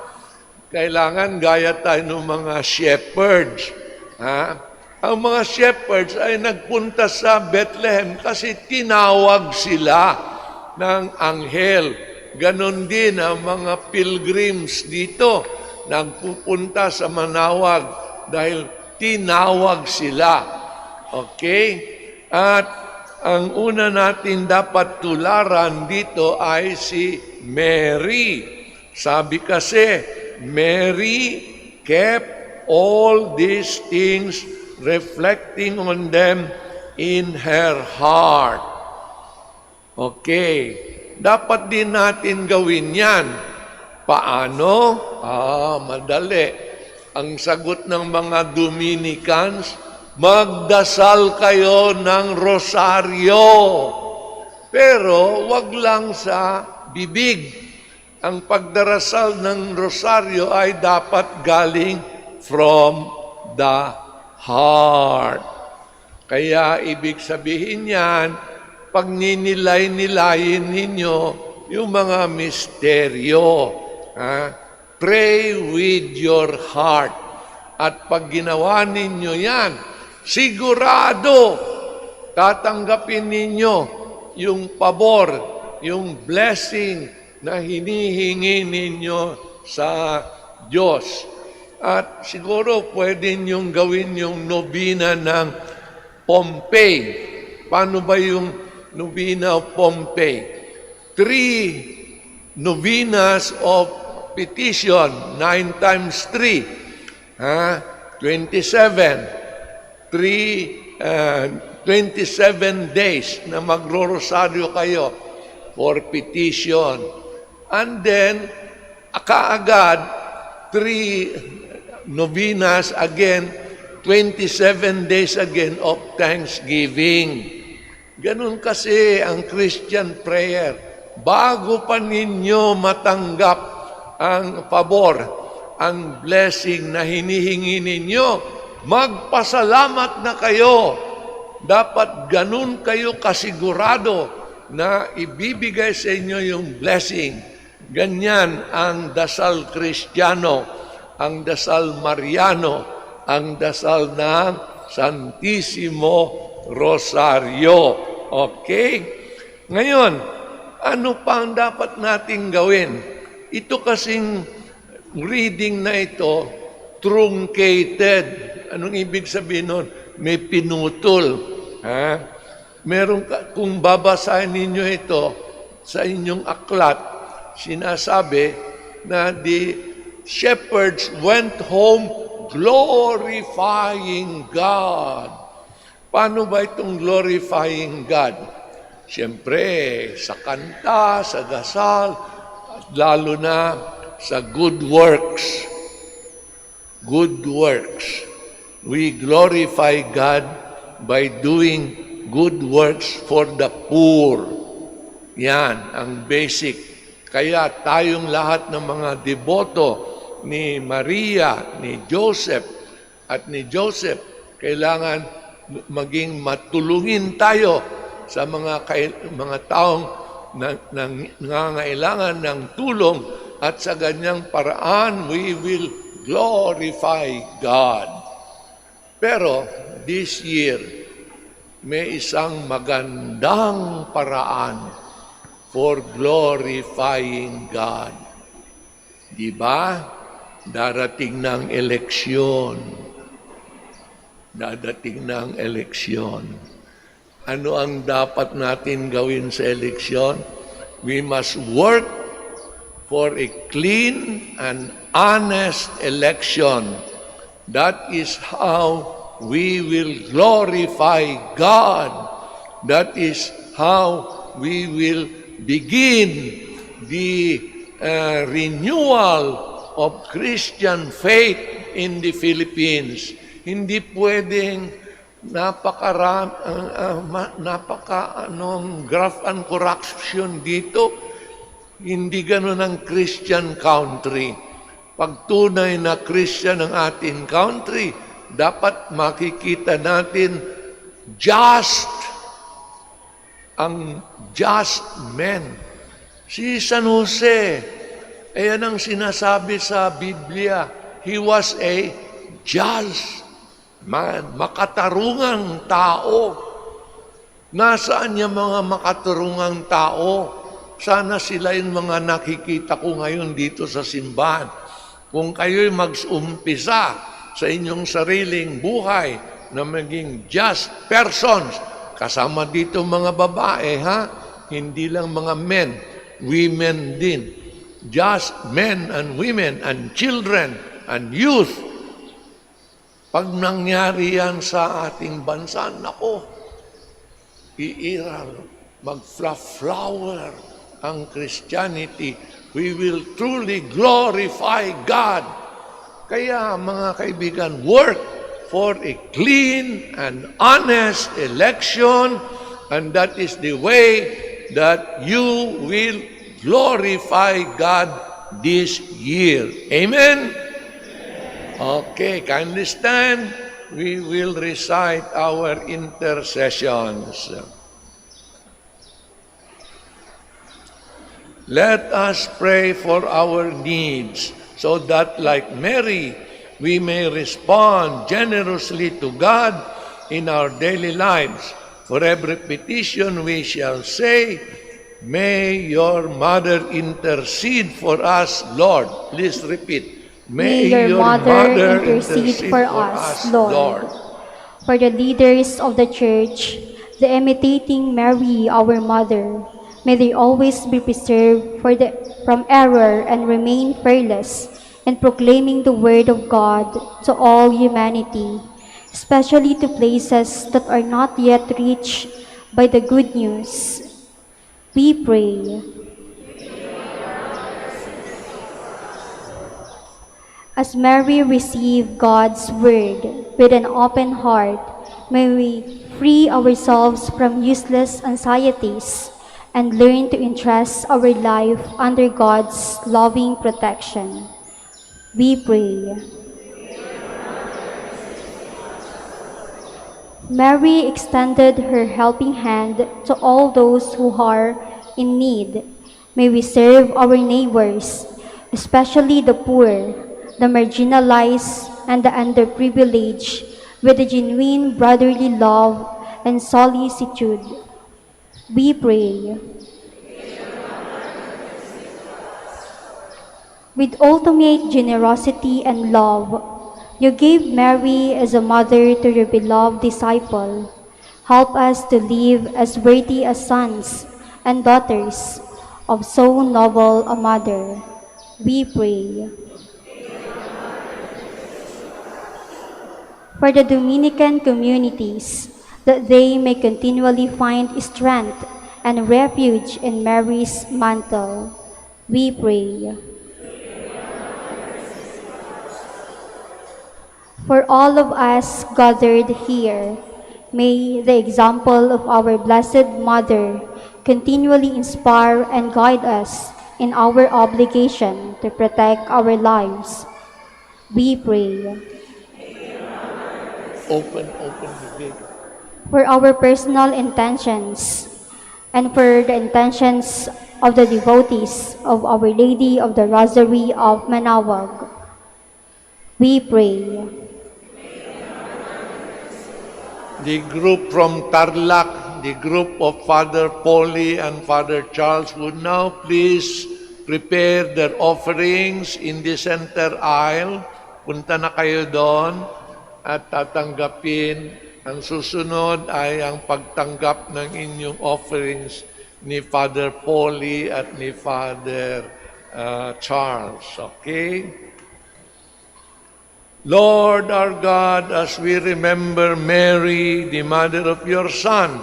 Kailangan gaya tayo ng mga shepherds. Ha? Ang mga shepherds ay nagpunta sa Bethlehem kasi tinawag sila ng anghel. Ganon din ang mga pilgrims dito. Nagpupunta sa Manaoag dahil tinawag sila. Okay? At ang una natin dapat tularan dito ay si Mary. Sabi kasi, Mary kept all these things, reflecting on them in her heart. Okay. dapat din natin gawin yan. Paano? Madali. Ang sagot ng mga Dominicans, magdasal kayo ng rosaryo. Pero wag lang sa bibig. Ang pagdarasal ng rosaryo ay dapat galing from the heart. Kaya ibig sabihin yan, pag ninilay-nilayin ninyo yung mga misteryo, pray with your heart. At pag ginawa ninyo yan, sigurado tatanggapin ninyo yung pabor, yung blessing na hinihingi ninyo sa Diyos. At siguro pwede niyong gawin yung novena ng Pompey. Paano ba yung novena of Pompey? 3 novenas of petition, 9 times 3, 27. 27 days na magro-rosaryo kayo for petition. And then, kaagad, 3 novenas again, 27 days again of thanksgiving. Ganun kasi ang Christian prayer. Bago pa ninyo matanggap ang pabor, ang blessing na hinihingi ninyo, magpasalamat na kayo. Dapat ganun kayo kasigurado na ibibigay sa inyo yung blessing. Ganyan ang dasal Kristiyano, ang dasal Mariano, ang dasal ng Santissimo Rosario. Okay? Ngayon, ano pa ang dapat nating gawin? Ito kasing reading na ito, truncated. Anong ibig sabihin nun? May pinutol. Kung babasahin ninyo ito sa inyong aklat, sinasabi na the shepherds went home glorifying God. Paano ba itong glorifying God? Siyempre, sa kanta, sa dasal, at lalo na sa good works. Good works. We glorify God by doing good works for the poor. Yan, ang basic. Kaya tayong lahat ng mga deboto ni Maria, ni Joseph, at ni Joseph, kailangan maging matulungin tayo sa mga taong nangangailangan ng tulong, at sa ganyang paraan, we will glorify God. Pero this year, may isang magandang paraan for glorifying God. Di ba? Darating ng eleksyon. Dadating ng eleksyon. Ano ang dapat natin gawin sa eleksyon? We must work for a clean and honest election. That is how we will glorify God. That is how we will begin the renewal of Christian faith in the Philippines. Hindi pwedeng graft and corruption dito. Hindi ganun ang Christian country. Pag tunay na Christian ang ating country, dapat makikita natin ang just men. Si San Jose, ayan ang sinasabi sa Biblia, he was a just man, makatarungang tao. Nasaan yung mga makatarungang tao? Sana sila yung mga nakikita ko ngayon dito sa simbahan. Kung kayo'y mag-umpisa sa inyong sariling buhay na maging just persons, kasama dito mga babae, hindi lang mga men, women din. Just men and women and children and youth. Pag nangyari yan sa ating bansa, nako, iiral, mag-flower ang Christianity, we will truly glorify God. Kaya mga kaibigan, work for a clean and honest election, and that is the way that you will glorify God this year. Amen? Okay, kindly stand. We will recite our intercessions. Let us pray for our needs so that, like Mary, we may respond generously to God in our daily lives. For every petition we shall say, may your mother intercede for us, Lord. Please repeat. May your mother intercede for us, Lord. For the leaders of the Church, the imitating Mary, our Mother, may they always be preserved from error and remain fearless in proclaiming the Word of God to all humanity, especially to places that are not yet reached by the good news. We pray. As Mary received God's Word with an open heart, may we free ourselves from useless anxieties and learn to entrust our life under God's loving protection. We pray. Mary extended her helping hand to all those who are in need. May we serve our neighbors, especially the poor, the marginalized, and the underprivileged, with a genuine brotherly love and solicitude. We pray. With ultimate generosity and love, you gave Mary as a mother to your beloved disciple. Help us to live as worthy as sons and daughters of so noble a mother. We pray. For the Dominican communities, that they may continually find strength and refuge in Mary's mantle. We pray. For all of us gathered here, may the example of our Blessed Mother continually inspire and guide us in our obligation to protect our lives. We pray. Open the gate. For our personal intentions and for the intentions of the devotees of Our Lady of the Rosary of Manaoag, we pray. The group from Tarlac, the group of Father Polly and Father Charles would now please prepare their offerings in the center aisle. Punta na kayo doon at tatanggapin. Ang susunod ay ang pagtanggap ng inyong offerings ni Father Polly at ni Father Charles. Okay? Lord our God, as we remember Mary, the mother of your Son,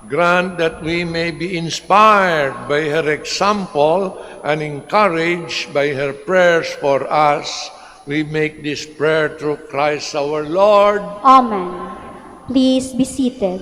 grant that we may be inspired by her example and encouraged by her prayers for us. We make this prayer through Christ our Lord. Amen. Please be seated.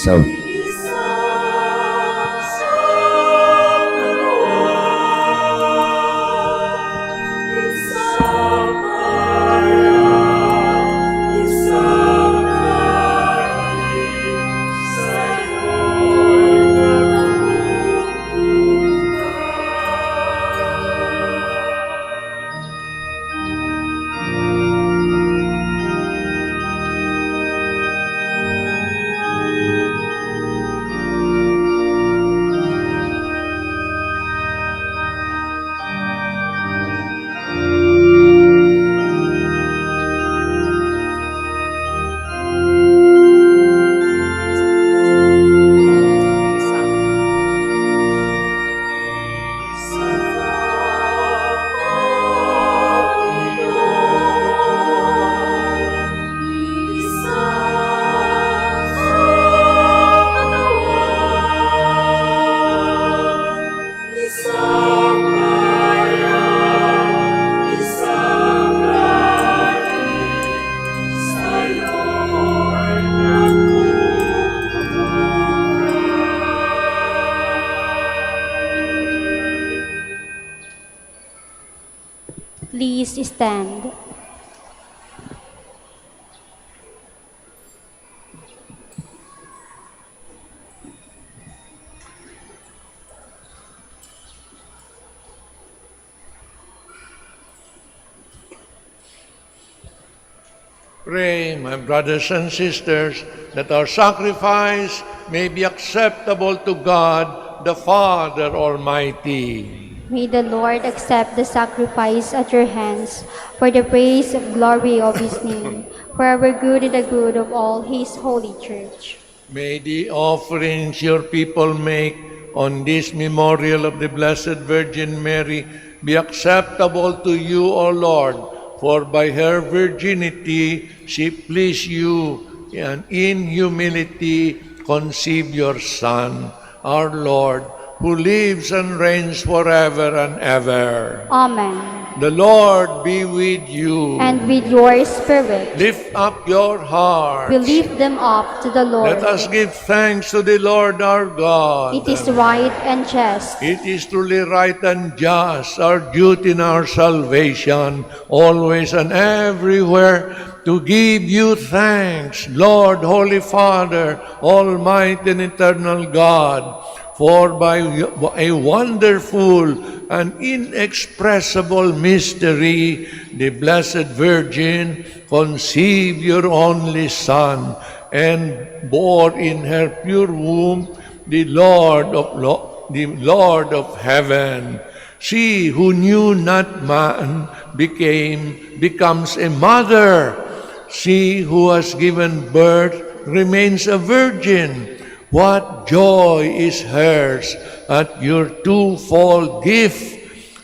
of Please stand. Pray, my brothers and sisters, that our sacrifice may be acceptable to God, the Father Almighty. May the Lord accept the sacrifice at your hands for the praise and glory of his name, for our good and the good of all his holy church. May the offerings your people make on this memorial of the Blessed Virgin Mary be acceptable to you, O Lord, for by her virginity she pleased you, and in humility conceive your Son, our Lord, who lives and reigns forever and ever. Amen. The Lord be with you. And with your spirit, Lift up your hearts. we lift them up to the Lord. Let us give thanks to the Lord our God. It is right and just. It is truly right and just, our duty and our salvation, always and everywhere, to give you thanks, Lord, Holy Father, Almighty and Eternal God, for by a wonderful and inexpressible mystery, the Blessed Virgin conceived your only Son and bore in her pure womb the Lord of heaven. She who knew not man becomes a mother. She who has given birth remains a virgin. What joy is hers at your twofold gift!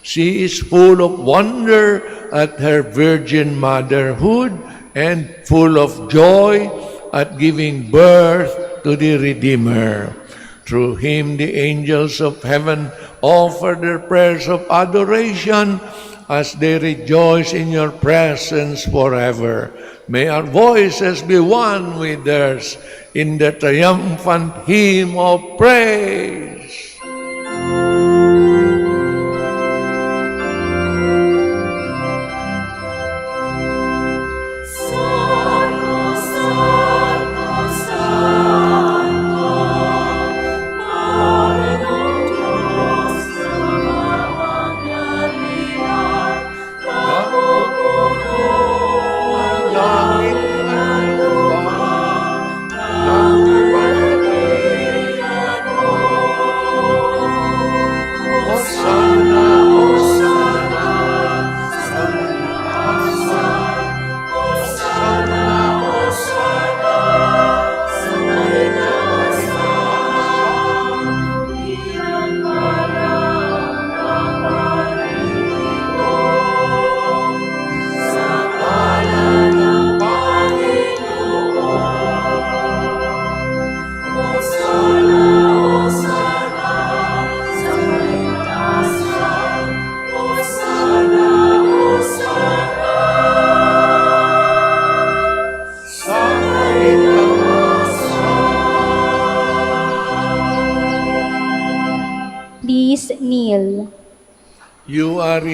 She is full of wonder at her virgin motherhood and full of joy at giving birth to the Redeemer. Through him the angels of heaven offer their prayers of adoration as they rejoice in your presence forever. May our voices be one with theirs in the triumphant hymn of praise.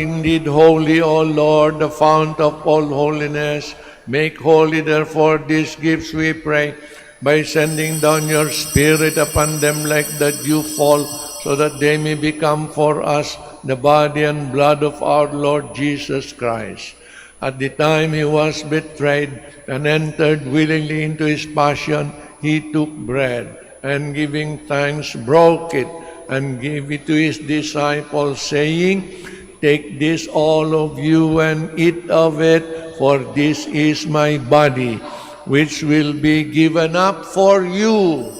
indeed holy, O Lord, the fount of all holiness. Make holy, therefore, these gifts, we pray, by sending down your Spirit upon them like the dew fall, so that they may become for us the body and blood of our Lord Jesus Christ. At the time he was betrayed and entered willingly into his passion, he took bread, and giving thanks, broke it, and gave it to his disciples, saying, "Take this, all of you, and eat of it, for this is my body, which will be given up for you."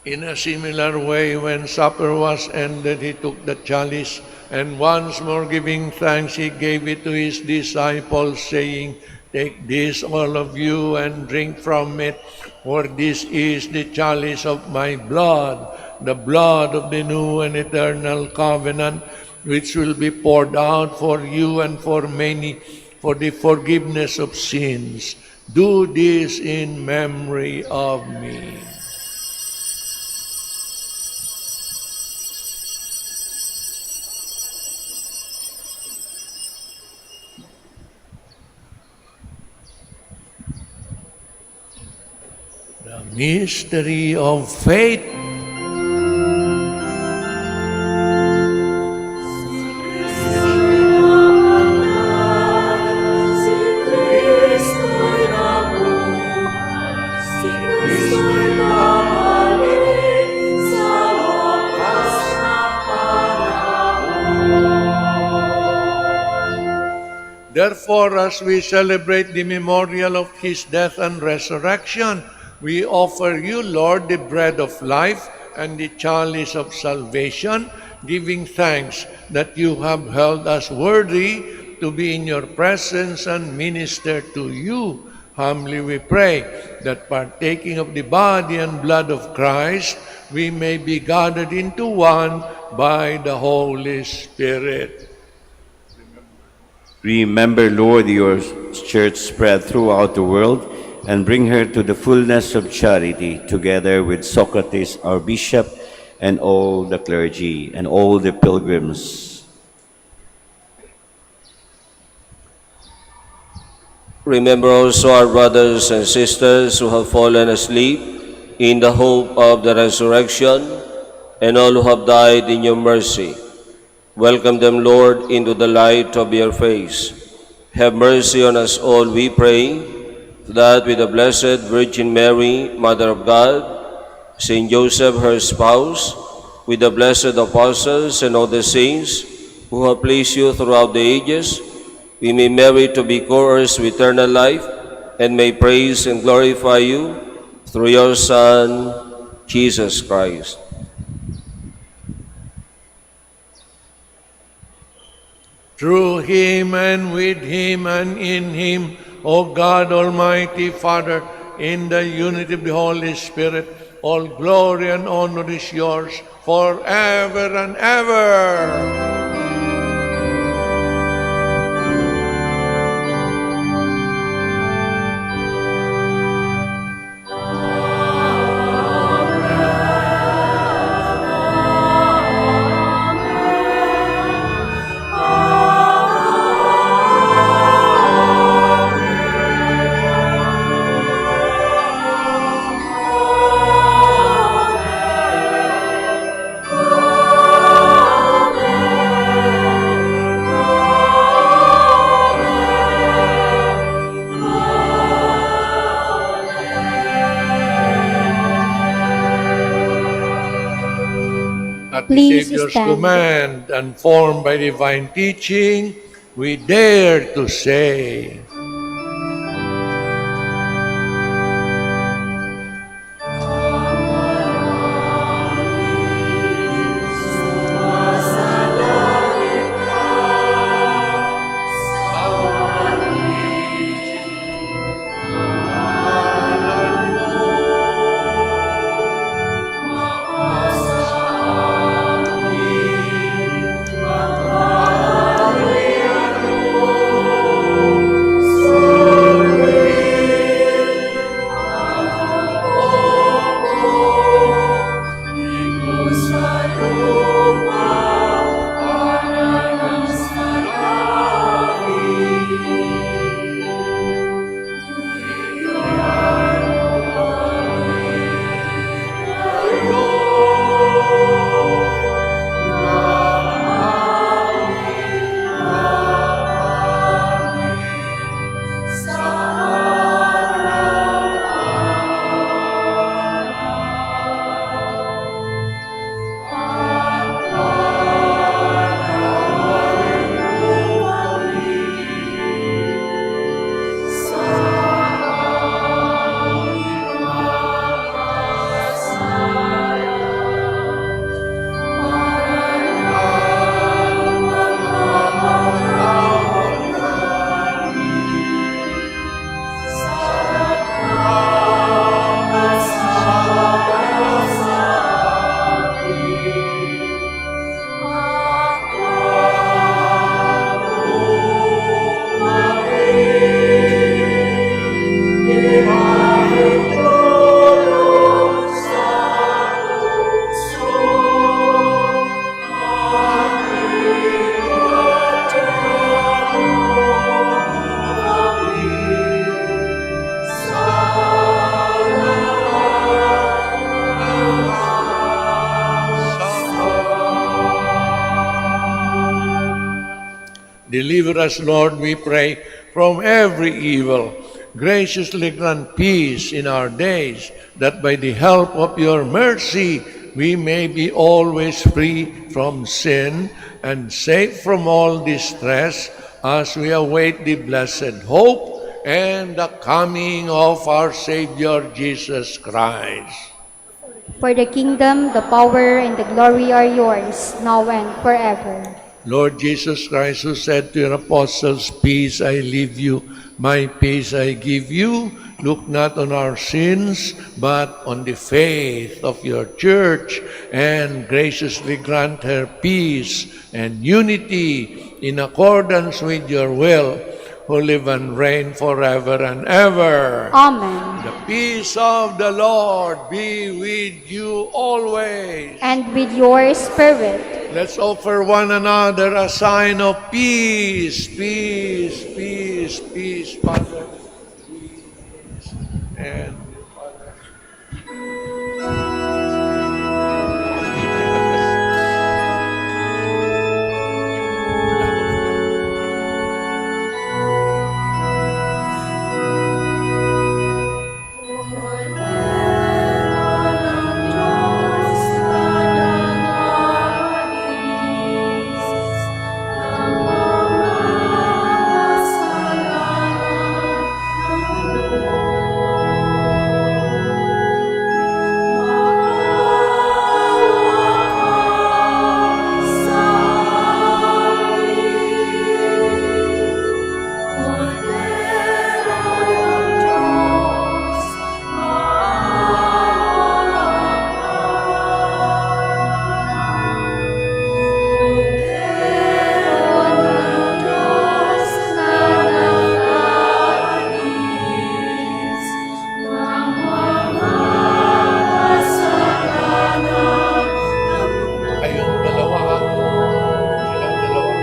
In a similar way, when supper was ended, he took the chalice, and once more giving thanks, he gave it to his disciples, saying, "Take this, all of you, and drink from it, for this is the chalice of my blood, the blood of the new and eternal covenant, which will be poured out for you and for many for the forgiveness of sins. Do this in memory of me." The mystery of faith. Therefore, as we celebrate the memorial of his death and resurrection, we offer you, Lord, the bread of life and the chalice of salvation, giving thanks that you have held us worthy to be in your presence and minister to you. Humbly we pray that partaking of the body and blood of Christ, we may be gathered into one by the Holy Spirit. Remember, Lord, your church spread throughout the world, and bring her to the fullness of charity, together with Socrates, our bishop, and all the clergy, and all the pilgrims. Remember also our brothers and sisters who have fallen asleep in the hope of the resurrection, and all who have died in your mercy. Welcome them, Lord, into the light of your face. Have mercy on us all, we pray, that with the Blessed Virgin Mary, Mother of God, Saint Joseph, her spouse, with the blessed apostles and all the saints who have pleased you throughout the ages, we may merit to be co-heirs with eternal life, and may praise and glorify you through your Son, Jesus Christ. Through him and with him and in him, O God, Almighty Father, in the unity of the Holy Spirit, all glory and honor is yours forever and ever. At the Please Savior's stand. command and formed by divine teaching, we dare to say, Deliver us, Lord, we pray, from every evil. Graciously grant peace in our days, that by the help of your mercy we may be always free from sin and safe from all distress, as we await the blessed hope and the coming of our Savior Jesus Christ. For the kingdom, the power, and the glory are yours, now and forever. Lord Jesus Christ, who said to your apostles, "Peace I leave you, my peace I give you," look not on our sins, but on the faith of your church, and graciously grant her peace and unity in accordance with your will, who live and reign forever and ever. Amen. The peace of the Lord be with you always. And with your spirit. Let's offer one another a sign of peace, peace, peace, peace, Father. Peace. And kayong dalawa, ha? Silang dalawa.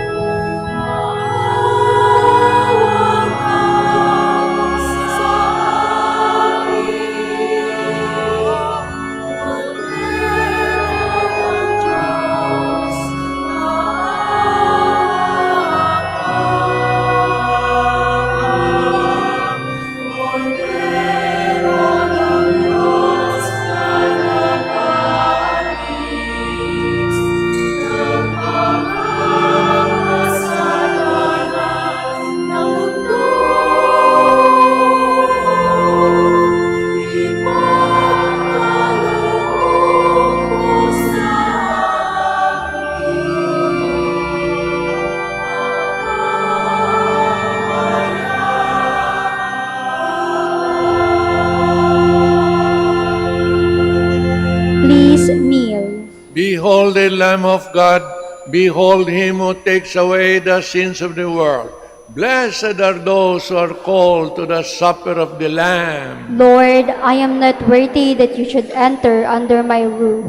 Please kneel. Behold the Lamb of God, behold him who takes away the sins of the world. Blessed are those who are called to the supper of the Lamb. Lord, I am not worthy that you should enter under my roof,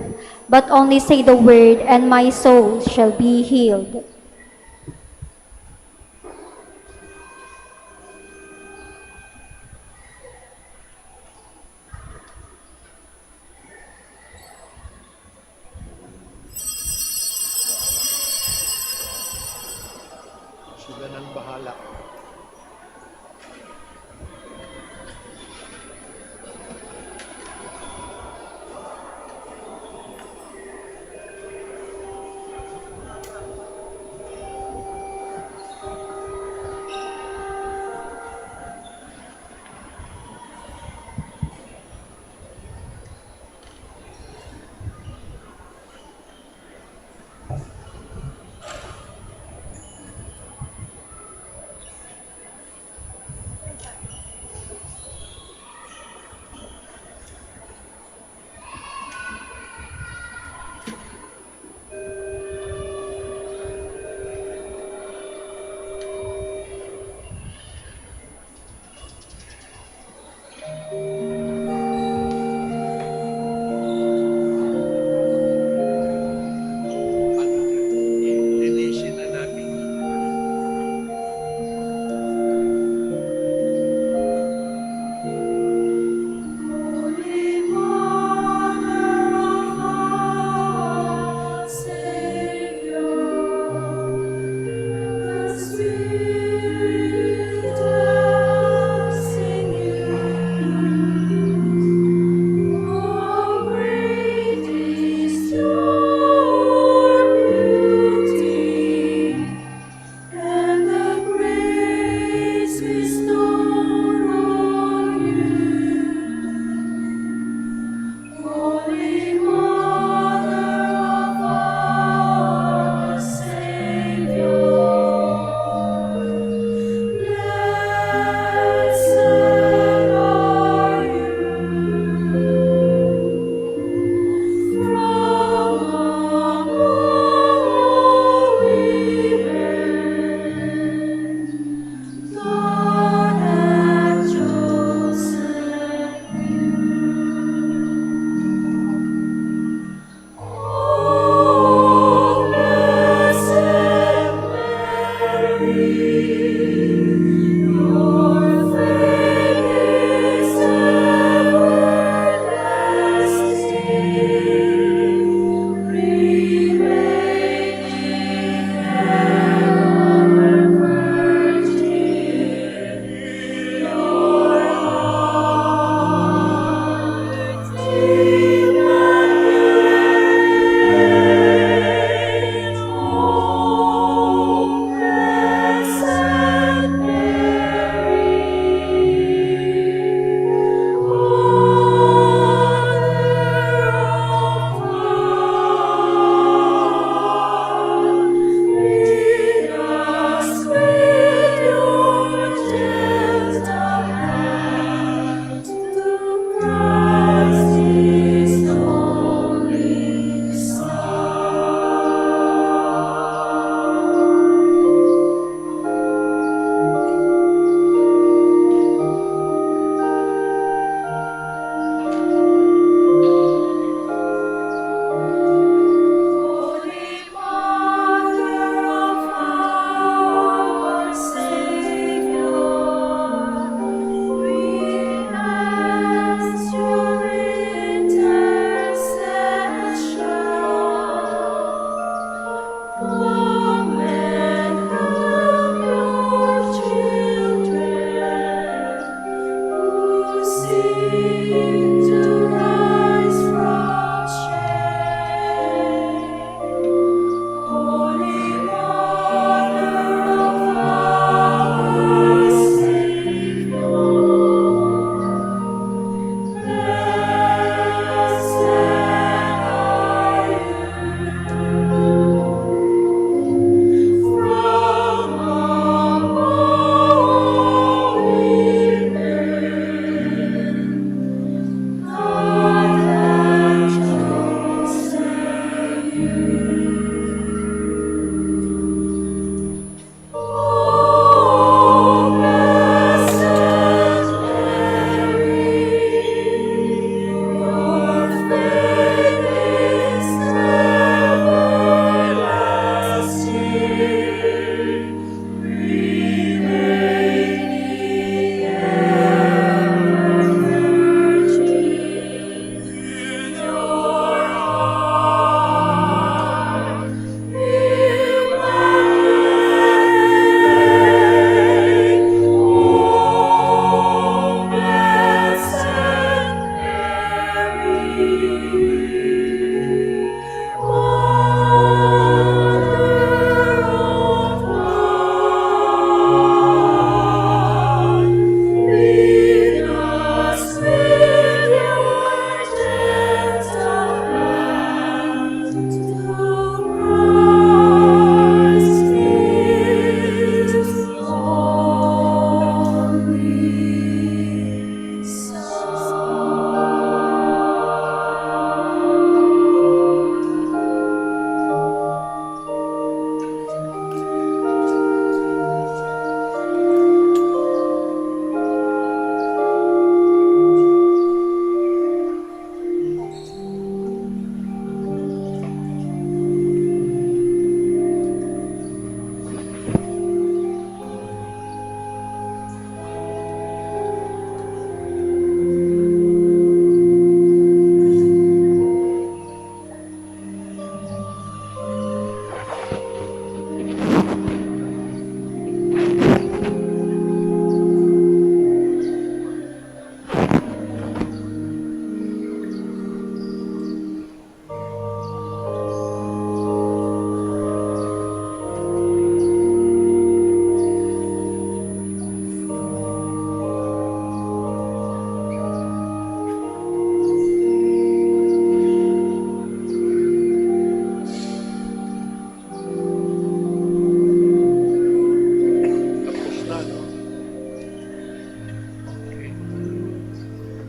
but only say the word, and my soul shall be healed. Sila nang bahala.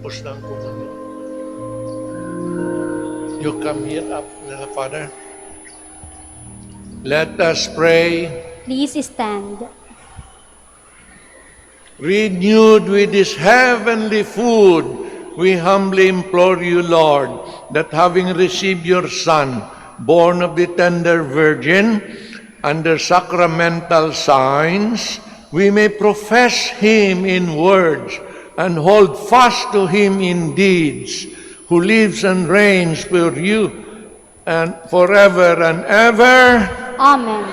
Tapos na ang komunyon. You come here up, Father. Let us pray. Please stand. Renewed with this heavenly food, we humbly implore you, Lord, that having received your Son, born of the tender Virgin, under sacramental signs, we may profess him in words and hold fast to him in deeds, who lives and reigns for you and forever and ever. Amen.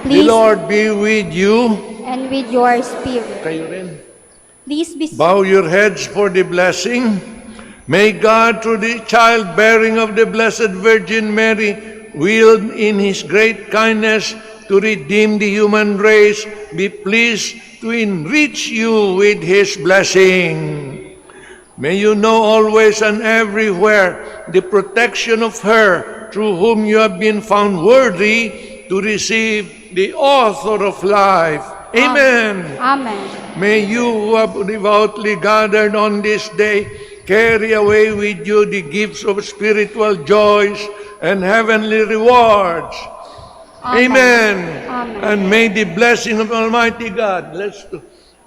The Please, Lord be with you. and with your spirit. Kayo rin. Please be Bow your heads for the blessing. May God, through the childbearing of the Blessed Virgin Mary, will in His great kindness to redeem the human race, be pleased to enrich you with His blessing. May you know always and everywhere the protection of her through whom you have been found worthy to receive the author of life. Amen. Amen. May you who have devoutly gathered on this day carry away with you the gifts of spiritual joys and heavenly rewards. Amen. Amen. And may the blessing of Almighty God,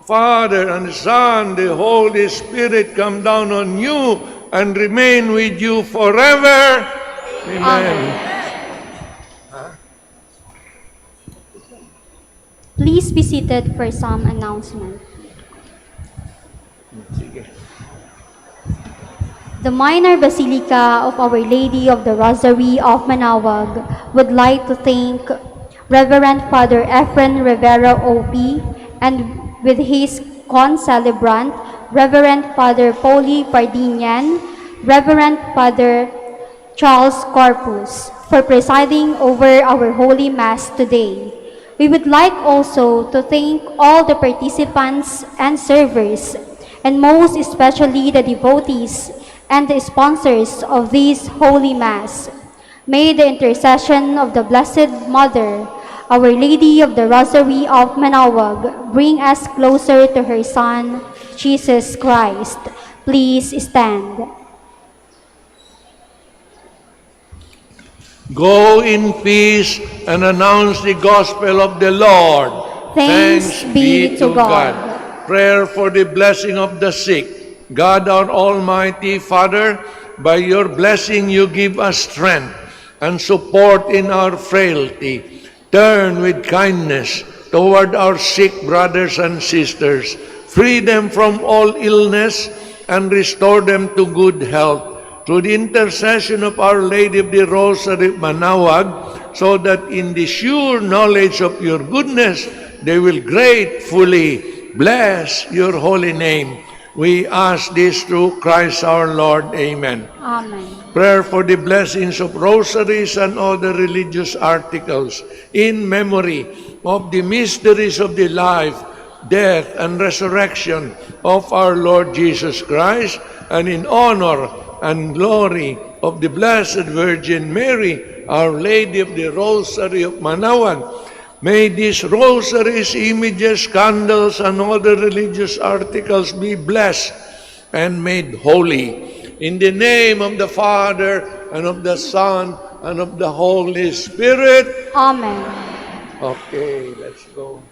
Father and Son, the Holy Spirit come down on you and remain with you forever. Amen. Please be seated for some announcement. The Minor Basilica of Our Lady of the Rosary of Manaoag would like to thank Reverend Father Efren Rivera OP and with his concelebrant, Reverend Father Poli Pardinian, Reverend Father Charles Corpus, for presiding over our Holy Mass today. We would like also to thank all the participants and servers, and most especially the devotees and the sponsors of this Holy Mass. May the intercession of the Blessed Mother, Our Lady of the Rosary of Manaoag, bring us closer to her Son, Jesus Christ. Please stand. Go in peace and announce the gospel of the Lord. Thanks be to God. Prayer for the blessing of the sick. God, our Almighty Father, by your blessing you give us strength and support in our frailty. Turn with kindness toward our sick brothers and sisters. Free them from all illness and restore them to good health. Through the intercession of Our Lady of the Rosary of Manaoag, so that in the sure knowledge of your goodness, they will gratefully bless your holy name. We ask this through Christ our Lord. Amen. Amen. Prayer for the blessings of rosaries and other religious articles in memory of the mysteries of the life, death, and resurrection of our Lord Jesus Christ, and in honor and glory of the Blessed Virgin Mary, Our Lady of the Rosary of Manaoag. May these rosaries, images, candles, and other religious articles be blessed and made holy. In the name of the Father, and of the Son, and of the Holy Spirit. Amen. Okay, let's go.